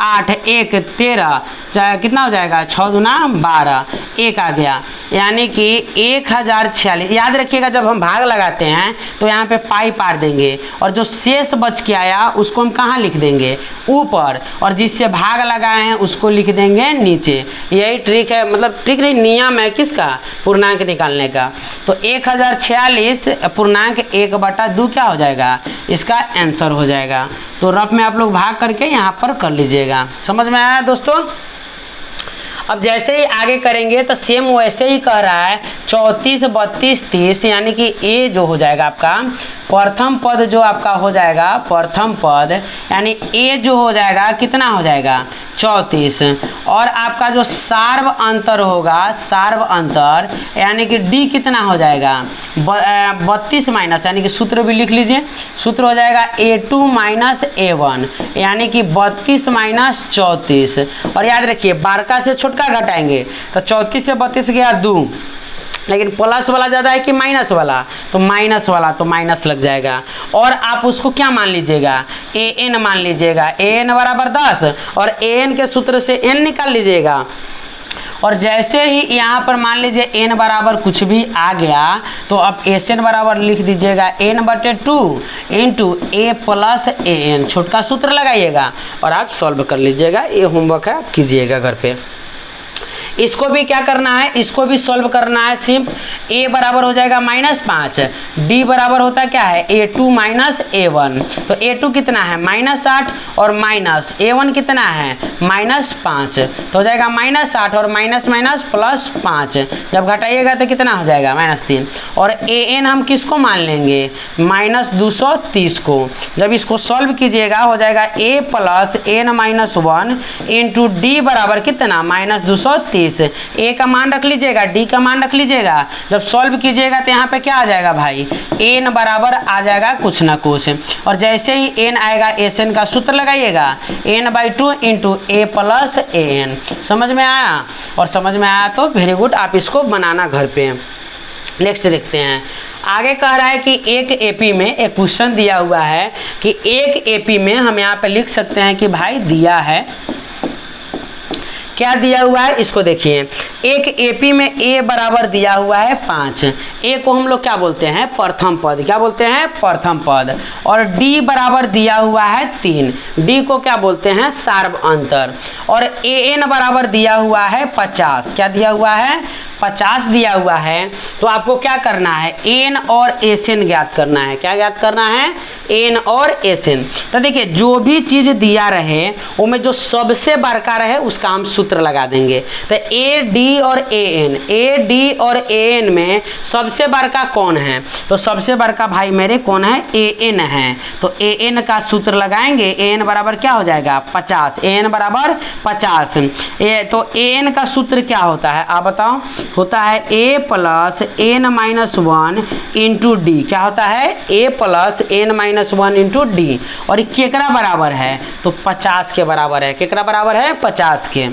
8, 1 13, कितना हो जाएगा 6 दूना 12, 1 आ गया, यानी कि 1046। याद रखिएगा जब हम भाग लगाते हैं तो यहाँ पे पाई पार देंगे और जो शेष बच के आया उसको हम कहाँ लिख देंगे, ऊपर, और जिससे भाग लगाए हैं उसको लिख देंगे नीचे। यही ट्रिक है, मतलब ट्रिक नहीं, नियम है किसका, पूर्णांक निकालने का। तो 1046 पूर्णांक 1/2 क्या हो जाएगा, इसका आंसर हो जाएगा। तो रफ में आप लोग भाग करके यहाँ पर कर लीजिएगा। समझ में आया दोस्तों। अब जैसे ही आगे करेंगे तो सेम वैसे ही कह रहा है 34 32 30, यानी कि ए जो हो जाएगा आपका प्रथम पद, जो आपका हो जाएगा प्रथम पद, यानी ए जो हो जाएगा कितना हो जाएगा 34, और आपका जो सार्व अंतर होगा, सार्व अंतर यानी कि डी कितना हो जाएगा 32 माइनस, यानी कि सूत्र भी लिख लीजिए, सूत्र हो जाएगा A2 माइनस A1, यानी कि 32 माइनस 34। और याद रखिए बारका से छोटका घटाएंगे तो 34 से 32 गया 2, लेकिन प्लस वाला ज़्यादा है कि माइनस वाला, तो माइनस वाला, तो माइनस लग जाएगा। और आप उसको क्या मान लीजिएगा, an मान लीजिएगा, an बराबर 10, और an के सूत्र से n निकाल लीजिएगा। और जैसे ही यहाँ पर मान लीजिए n बराबर कुछ भी आ गया तो आप SN बराबर लिख दीजिएगा n/2 into a plus an, छोटका सूत्र लगाइएगा और आप सॉल्व कर लीजिएगा। ये होमवर्क है, आप कीजिएगा घर पे। इसको भी क्या करना है, इसको भी सॉल्व करना है। सिंपल a बराबर हो जाएगा -5, d बराबर होता क्या है A2 माइनस A1, तो A2 कितना है -8 और माइनस A1 कितना है -5, तो हो जाएगा -8 और माइनस माइनस प्लस 5, जब घटाइएगा तो कितना हो जाएगा -3। और an हम किसको मान लेंगे -230 को। जब इसको सॉल्व कीजिएगा हो जाएगा a plus n-1 into d बराबर कितना -230। a का मान रख लीजिएगा, d का मान रख लीजिएगा, जब सॉल्व कीजिएगा तो यहाँ पे क्या आ जाएगा भाई n बराबर आ जाएगा कुछ ना कुछ, और जैसे ही n आएगा SN का सूत्र लगाइएगा n/2 into a plus an। समझ में आया, और समझ में आया तो वेरी गुड, आप इसको बनाना घर पे। नेक्स्ट देखते हैं, आगे कह रहा है कि एक एपी में एक क्वेश्चन दिया हुआ है कि एक एपी में हम यहाँ पे लिख सकते हैं कि भाई दिया है, क्या दिया हुआ है इसको देखिए। एक एपी में a बराबर दिया हुआ है 5, a को हम लोग क्या बोलते हैं प्रथम पद, क्या बोलते हैं प्रथम पद, और d बराबर दिया हुआ है 3, d को क्या बोलते हैं सार्व अंतर, और an बराबर दिया हुआ है 50, क्या दिया हुआ है 50 दिया हुआ है। तो आपको क्या करना है n और SN ज्ञात करना है, क्या ज्ञात करना है n और SN। तो देखिए जो भी चीज दिया रहे वो में जो सबसे बड़का रहे उसका हम सूत्र लगा देंगे। तो AD और AN, AD और AN में सबसे बड़का कौन है, तो सबसे बड़का भाई मेरे कौन है AN है, तो AN का सूत्र लगाएंगे, AN बराबर क्या हो जाएगा 50, AN बराबर 50। तो AN का सूत्र क्या होता है आप बताओ, होता है a plus n-1 into D, क्या होता है a plus n-1 into D, और ये केकरा बराबर है तो 50 के बराबर है, केकरा बराबर है 50 के।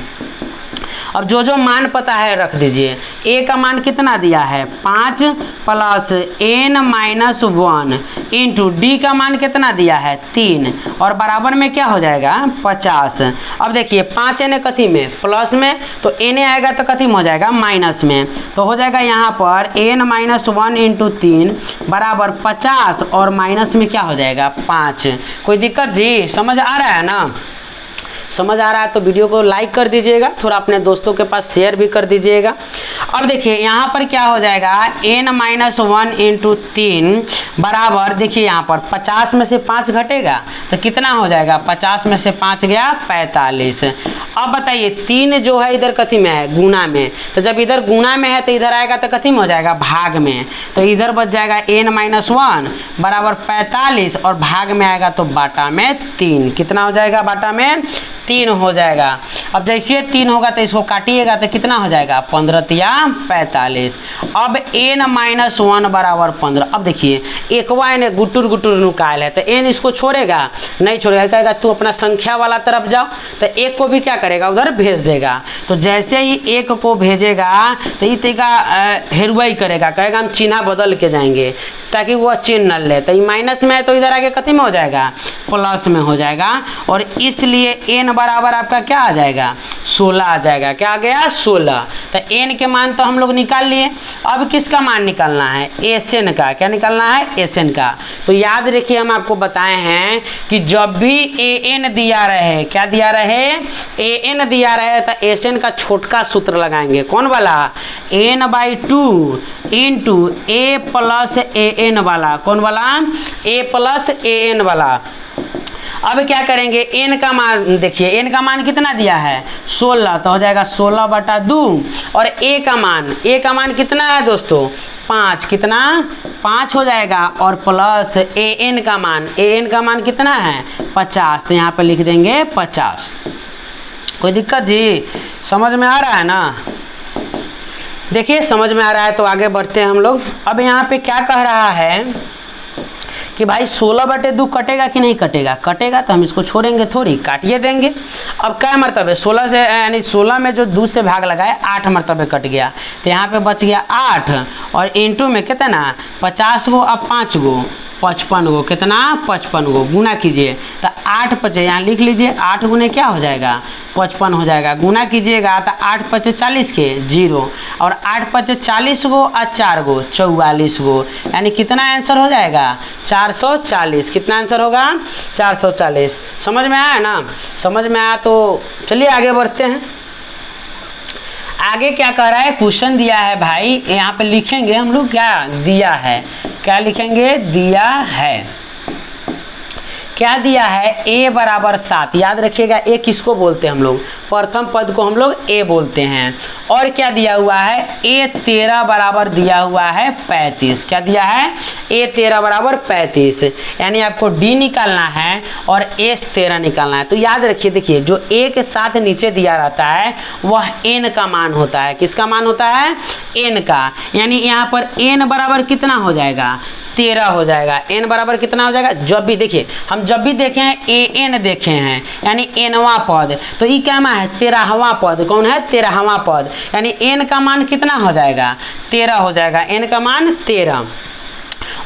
अब जो जो मान पता है रख दीजिए, a का मान कितना दिया है 5 प्लस n-1 इंटू डी का मान कितना दिया है 3, और बराबर में क्या हो जाएगा 50। अब देखिए 5 n कथी में प्लस में, तो n आएगा तो कथी में हो जाएगा माइनस में, तो हो जाएगा यहाँ पर n-1 इंटू 3 बराबर 50, और माइनस में क्या हो जाएगा 5। कोई दिक्कत जी, समझ आ रहा है ना। समझ आ रहा है तो वीडियो को लाइक कर दीजिएगा, थोड़ा अपने दोस्तों के पास शेयर भी कर दीजिएगा। अब देखिए यहाँ पर क्या हो जाएगा, n-1 इंटू 3 बराबर, देखिए यहाँ पर 50 में से 5 घटेगा तो कितना हो जाएगा, 50 में से 5 गया 45। अब बताइए 3 जो है इधर कथी में है, गुना में, तो जब इधर गुना में है तो इधर आएगा तो कथी में हो जाएगा, भाग में, तो इधर बच जाएगा n-1 बराबर 45 और भाग में आएगा तो बाटा में 3। कितना हो जाएगा, बाटा में 3 हो जाएगा। अब जैसे 3 होगा तो इसको काटिएगा तो कितना हो जाएगा, 15 या 45। अब n-1 बराबर 15। अब देखिए एकवा ने गुटुर गुटुर निकाल है तो n इसको छोड़ेगा, नहीं छोड़ेगा, कहेगा तू अपना संख्या वाला तरफ जाओ, तो एक को भी क्या करेगा, उधर भेज देगा। तो जैसे ही एक को भेजेगा तो ये तरीका हेरुआई करेगा, कहेगा हम चिन्ह बदल के जाएंगे ताकि वह चिन्ह न ले, तो ये माइनस में है तो इधर आगे कथी में हो जाएगा, प्लस में हो जाएगा। और इसलिए n बराबर आपका क्या आ जाएगा, 16 आ जाएगा। क्या आ गया, 16। तो n के मान तो हम लोग निकाल लिए, अब किसका मान निकालना है, Sn का। क्या निकालना है, Sn का। तो याद रखिए हम आपको बताए हैं कि जब भी An दिया रहे, क्या दिया रहे, An दिया रहे तो Sn का छोटका सूत्र लगाएंगे, कौन वाला, n/2 into a plus an वाला, कौन वाला, a प्लस an वाला। अब क्या करेंगे, n का मान देखिए, n का मान कितना दिया है, 16, तो हो जाएगा 16/2 और a का मान कितना है दोस्तों, 5, कितना 5 हो जाएगा, और प्लस an का मान कितना है, 50, तो यहाँ पे लिख देंगे 50। कोई दिक्कत जी, समझ में आ रहा है ना, देखिए समझ में आ रहा है तो आगे बढ़ते हैं हम लोग। अब यहाँ पे क्या कह रहा है कि भाई 16/2 कटेगा कि नहीं कटेगा, कटेगा तो हम इसको छोड़ेंगे थोड़ी, काटिए देंगे। अब क्या मरतबे 16 से, यानी 16 में जो 2 से भाग लगाए 8 मरतबे कट गया, तो यहाँ पे बच गया 8 और इंटू में कितना 50 गो, अब 5 गो 55 गो, कितना 55 गो, गुना कीजिए तो 8 5, यहाँ लिख लीजिए 8 गुने क्या हो जाएगा, 55 हो जाएगा। गुना कीजिएगा तो 8 5 40 के 0 और 8 5 40 गो और 4 गो 44 गो, यानी कितना आंसर हो जाएगा, 440। कितना आंसर होगा, 440। समझ में आया ना, समझ में आया तो चलिए आगे बढ़ते हैं। आगे क्या कह रहा है, क्वेश्चन दिया है भाई, यहाँ पे लिखेंगे हम लोग क्या दिया है, क्या लिखेंगे, दिया है, क्या दिया है, a बराबर 7। याद रखिएगा a किसको बोलते हैं हम लोग, प्रथम पद को हम लोग a बोलते हैं। और क्या दिया हुआ है, a 13 बराबर दिया हुआ है 35। क्या दिया है, a 13 बराबर 35, यानी आपको d निकालना है और s 13 निकालना है। तो याद रखिए, देखिए जो a के साथ नीचे दिया रहता है वह n का मान होता है, किसका मान होता है, n का, यानी यहाँ पर n बराबर कितना हो जाएगा, 13 हो जाएगा। n बराबर कितना हो जाएगा, जब भी देखिए हम जब भी देखे हैं an देखे हैं, यानी nवां पद, तो ये क्या है, 13वां पद, कौन है, 13वां पद, यानी n का मान कितना हो जाएगा, 13 हो जाएगा, n का मान 13।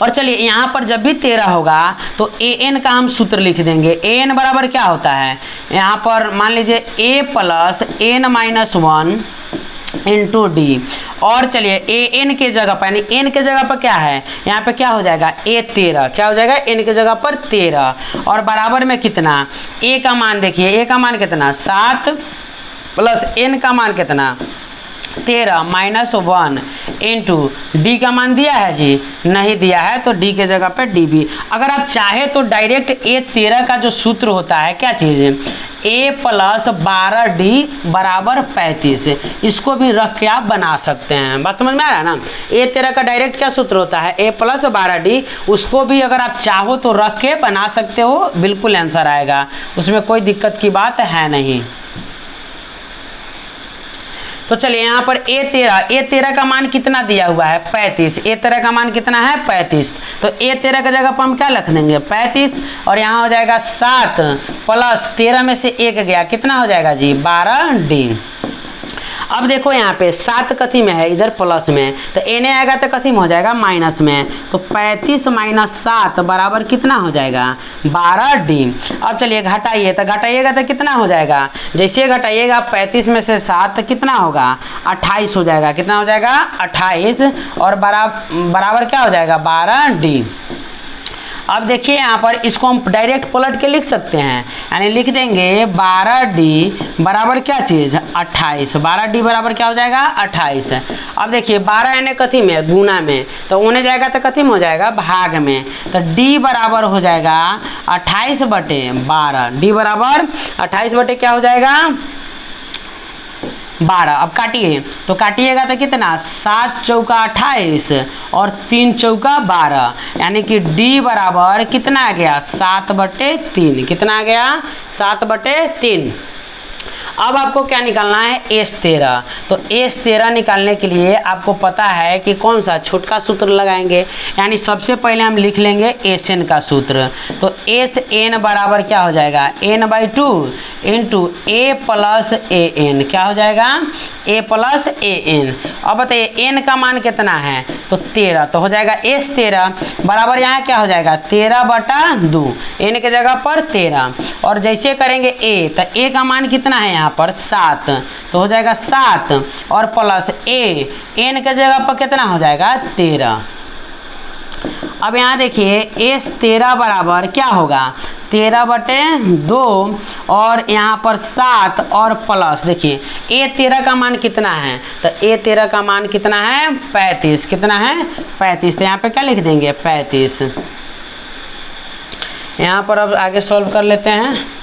और चलिए यहाँ पर जब भी 13 होगा तो an का हम सूत्र लिख देंगे। an बराबर क्या होता है, यहाँ पर मान लीजिए a plus n-1 into D. और चलिए an के जगह पर, यानी n के जगह पर क्या है, यहाँ पे क्या हो जाएगा, a 13, क्या हो जाएगा, n के जगह पर 13 और बराबर में कितना, a का मान देखिए, a का मान कितना 7 प्लस n का मान कितना 13 माइनस 1 इंटू डी का मान दिया है जी, नहीं दिया है तो डी के जगह पे डी बी। अगर आप चाहे तो डायरेक्ट a 13 का जो सूत्र होता है, क्या चीज़ है, a प्लस 12d बराबर 35, इसको भी रख के आप बना सकते हैं। बात समझ में आ रहा है ना, a 13 का डायरेक्ट क्या सूत्र होता है, a प्लस 12d, उसको भी अगर आप चाहो तो रख के बना सकते हो, बिल्कुल आंसर आएगा, उसमें कोई दिक्कत की बात है नहीं। तो चलिए यहाँ पर a 13 का मान कितना दिया हुआ है 35, a 13 का मान कितना है 35, तो a 13 की जगह पर हम क्या लिख देंगे 35 और यहाँ हो जाएगा 7 प्लस 13 में से 1 गया, कितना हो जाएगा जी 12d। अब देखो यहाँ पे 7 कथी में है, इधर प्लस में, तो n आएगा तो कथी में हो जाएगा माइनस में, तो 35 माइनस 7 बराबर कितना हो जाएगा 12d। अब चलिए घटाइए, तो घटाइएगा तो कितना हो जाएगा, जैसे घटाइएगा 35 में से 7 तो कितना होगा 28 हो जाएगा, कितना हो जाएगा 28 और बराबर क्या हो जाएगा 12d। अब देखिए यहाँ पर इसको हम डायरेक्ट पलट के लिख सकते हैं, यानी लिख देंगे 12D बराबर क्या चीज़ 28। 12D बराबर क्या हो जाएगा 28। अब देखिए 12 यानी कथी में गुना में, तो उन्हें जाएगा तो कथी में हो जाएगा भाग में, तो D बराबर हो जाएगा 28/12। D बराबर 28 क्या हो जाएगा 12। अब काटिए, तो काटिएगा तो कितना 7 चौका 28 और 3 चौका 12, यानी कि D बराबर कितना आ गया 7/3। कितना आ गया 7/3। अब आपको क्या निकालना है S13। तो S13 निकालने के लिए आपको पता है कि कौन सा छोटका सूत्र लगाएंगे, यानी सबसे पहले हम लिख लेंगे SN का सूत्र। तो SN बराबर क्या हो जाएगा n/2 into A plus AN। क्या हो जाएगा A प्लस AN। अब बताइए n का मान कितना है तो 13, तो हो जाएगा S13 बराबर यहाँ क्या हो जाएगा 13/2, n के जगह पर 13। और जैसे करेंगे A, तो A का मान कितना है यहाँ पर 7, तो हो जाएगा 7 और प्लस A, n के जगह पर कितना हो जाएगा 13। अब यहाँ देखिए S13 बराबर क्या होगा 13/2 और यहाँ पर 7 और प्लस देखिए A13 का मान कितना है, तो A13 का मान कितना है 35। कितना है 35, तो यहाँ पे क्या लिख देंगे 35। यहाँ पर अब आगे सॉल्व कर लेते हैं,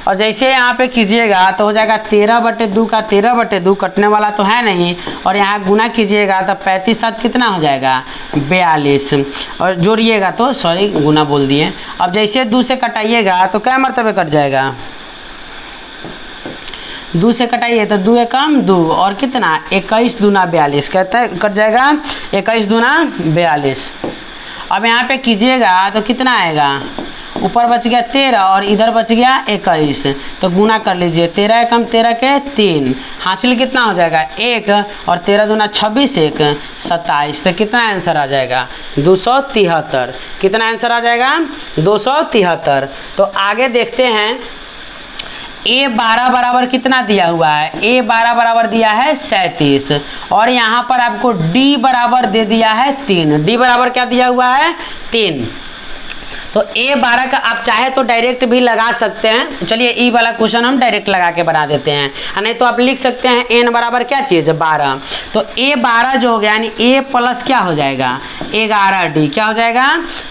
और जैसे यहाँ पे कीजिएगा तो हो जाएगा 13/2 का 13/2 कटने वाला तो है नहीं, और यहाँ गुना कीजिएगा तो 35 7 कितना हो जाएगा 42, और जोड़िएगा तो सॉरी गुना बोल दिए। अब जैसे 2 से कटाइएगा तो क्या मरतबे कट जाएगा 2 से कटाइए तो 2 एकम 2 और कितना 21 दूना 42, कहता है कट जाएगा 21 दूना 42। अब यहाँ पे कीजिएगा तो कितना आएगा, ऊपर बच गया 13 और इधर बच गया 21, तो गुना कर लीजिए 13 एकम 13 के 3, हासिल कितना हो जाएगा 1 और 13 दूना 26 1 27, तो कितना आंसर आ जाएगा 273। कितना आंसर आ जाएगा 273। तो आगे देखते हैं A12 बराबर कितना दिया हुआ है, A12 बराबर दिया है 37 और यहाँ पर आपको D बराबर दे दिया है 3। D बराबर क्या दिया हुआ है 3। तो A12 का आप चाहे तो डायरेक्ट भी लगा सकते हैं। चलिए ई वाला क्वेश्चन हम डायरेक्ट लगा के बना देते हैं, नहीं तो आप लिख सकते हैं n बराबर क्या चीज़ 12। तो A12 जो हो गया यानी A प्लस क्या हो जाएगा 11D। क्या हो जाएगा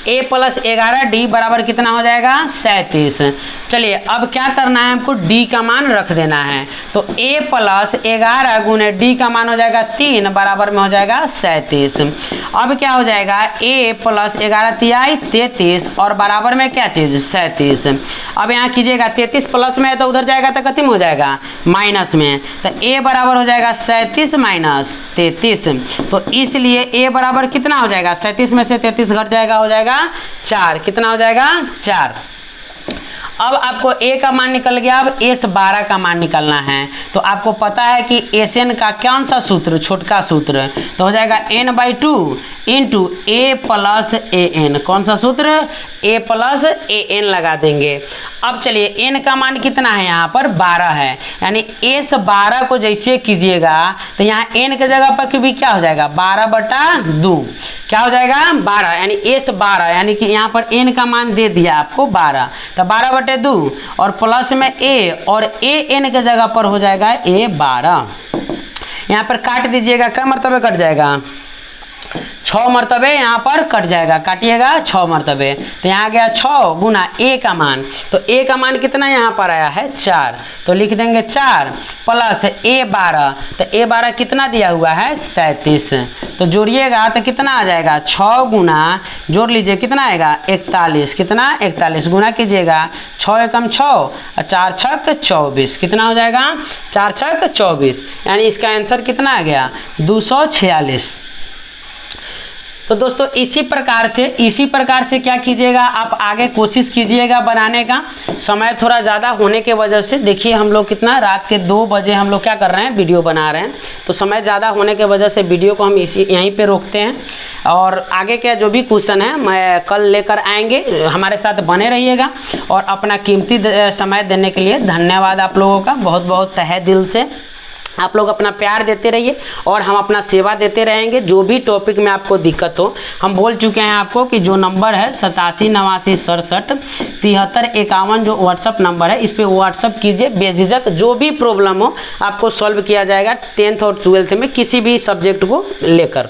A प्लस 11D बराबर कितना हो जाएगा 37। चलिए अब क्या करना है हमको D का मान रख देना है, तो A प्लस 11 गुने D का मान हो जाएगा 3 बराबर में हो जाएगा 37। अब क्या हो जाएगा A प्लस 11 तिहाई 33 और बराबर में क्या चीज़ 37। अब यहाँ कीजिएगा 33 प्लस में है तो उधर जाएगा तो कितने हो जाएगा माइनस में, तो A बराबर हो जाएगा 37 माइनस 33। तो इसलिए A बराबर कितना हो जाएगा 37 में से 33 घट जाएगा हो जाएगा 4। कितना हो जाएगा 4। अब आपको A का मान निकल गया, अब S12 का मान निकालना है। तो आपको पता है कि SN का कौन सा सूत्र छोटका सूत्र, तो हो जाएगा n/2 into A plus AN। कौन सा सूत्र A प्लस AN लगा देंगे। अब चलिए n का मान कितना है यहाँ पर 12 है, यानी S12 को जैसे कीजिएगा तो यहाँ n के जगह पर भी क्या हो जाएगा 12/2। क्या हो जाएगा 12, यानी S12 यानी कि यहाँ पर n का मान दे दिया आपको 12, तो 12/2 और प्लस में A और AN के जगह पर हो जाएगा A12। यहाँ पर काट दीजिएगा, क्या मरतबे कट जाएगा 6 मरतबे यहाँ पर कट जाएगा, काटिएगा 6 मरतबे। तो यहाँ गया 6 गुना A का मान, तो A का मान कितना यहाँ पर आया है 4, तो लिख देंगे 4 प्लस A12, तो A12 कितना दिया हुआ है 37। तो जोड़िएगा तो कितना आ जाएगा 6 गुना जोड़ लीजिए कितना आएगा 41। कितना 41 गुना कीजिएगा 6 एकम 6 और 4 छक 24। कितना हो जाएगा 4 छक 24, यानी इसका आंसर कितना आ गया 246। तो दोस्तों इसी प्रकार से क्या कीजिएगा आप आगे कोशिश कीजिएगा बनाने का। समय थोड़ा ज़्यादा होने के वजह से देखिए हम लोग कितना रात के 2 बजे हम लोग क्या कर रहे हैं वीडियो बना रहे हैं, तो समय ज़्यादा होने के वजह से वीडियो को हम यहीं पे रोकते हैं। और आगे का जो भी क्वेश्चन है मैं कल लेकर आएंगे, हमारे साथ बने रहिएगा। और अपना कीमती समय देने के लिए धन्यवाद आप लोगों का बहुत बहुत तहे दिल से। आप लोग अपना प्यार देते रहिए और हम अपना सेवा देते रहेंगे। जो भी टॉपिक में आपको दिक्कत हो, हम बोल चुके हैं आपको कि जो नंबर है 8789677351 जो व्हाट्सअप नंबर है, इस पर व्हाट्सअप कीजिए। बेझिझक जो भी प्रॉब्लम हो आपको सॉल्व किया जाएगा 10th और 12th में किसी भी सब्जेक्ट को लेकर।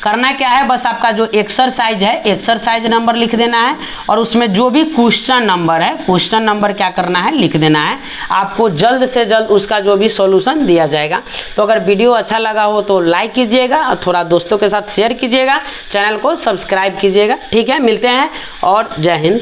करना क्या है, बस आपका जो एक्सरसाइज है, एक्सरसाइज नंबर लिख देना है और उसमें जो भी क्वेश्चन नंबर है, क्वेश्चन नंबर क्या करना है, लिख देना है। आपको जल्द से जल्द उसका जो भी सॉल्यूशन दिया जाएगा। तो अगर वीडियो अच्छा लगा हो तो लाइक कीजिएगा और थोड़ा दोस्तों के साथ शेयर कीजिएगा, चैनल को सब्सक्राइब कीजिएगा। ठीक है, मिलते हैं और जय हिंद।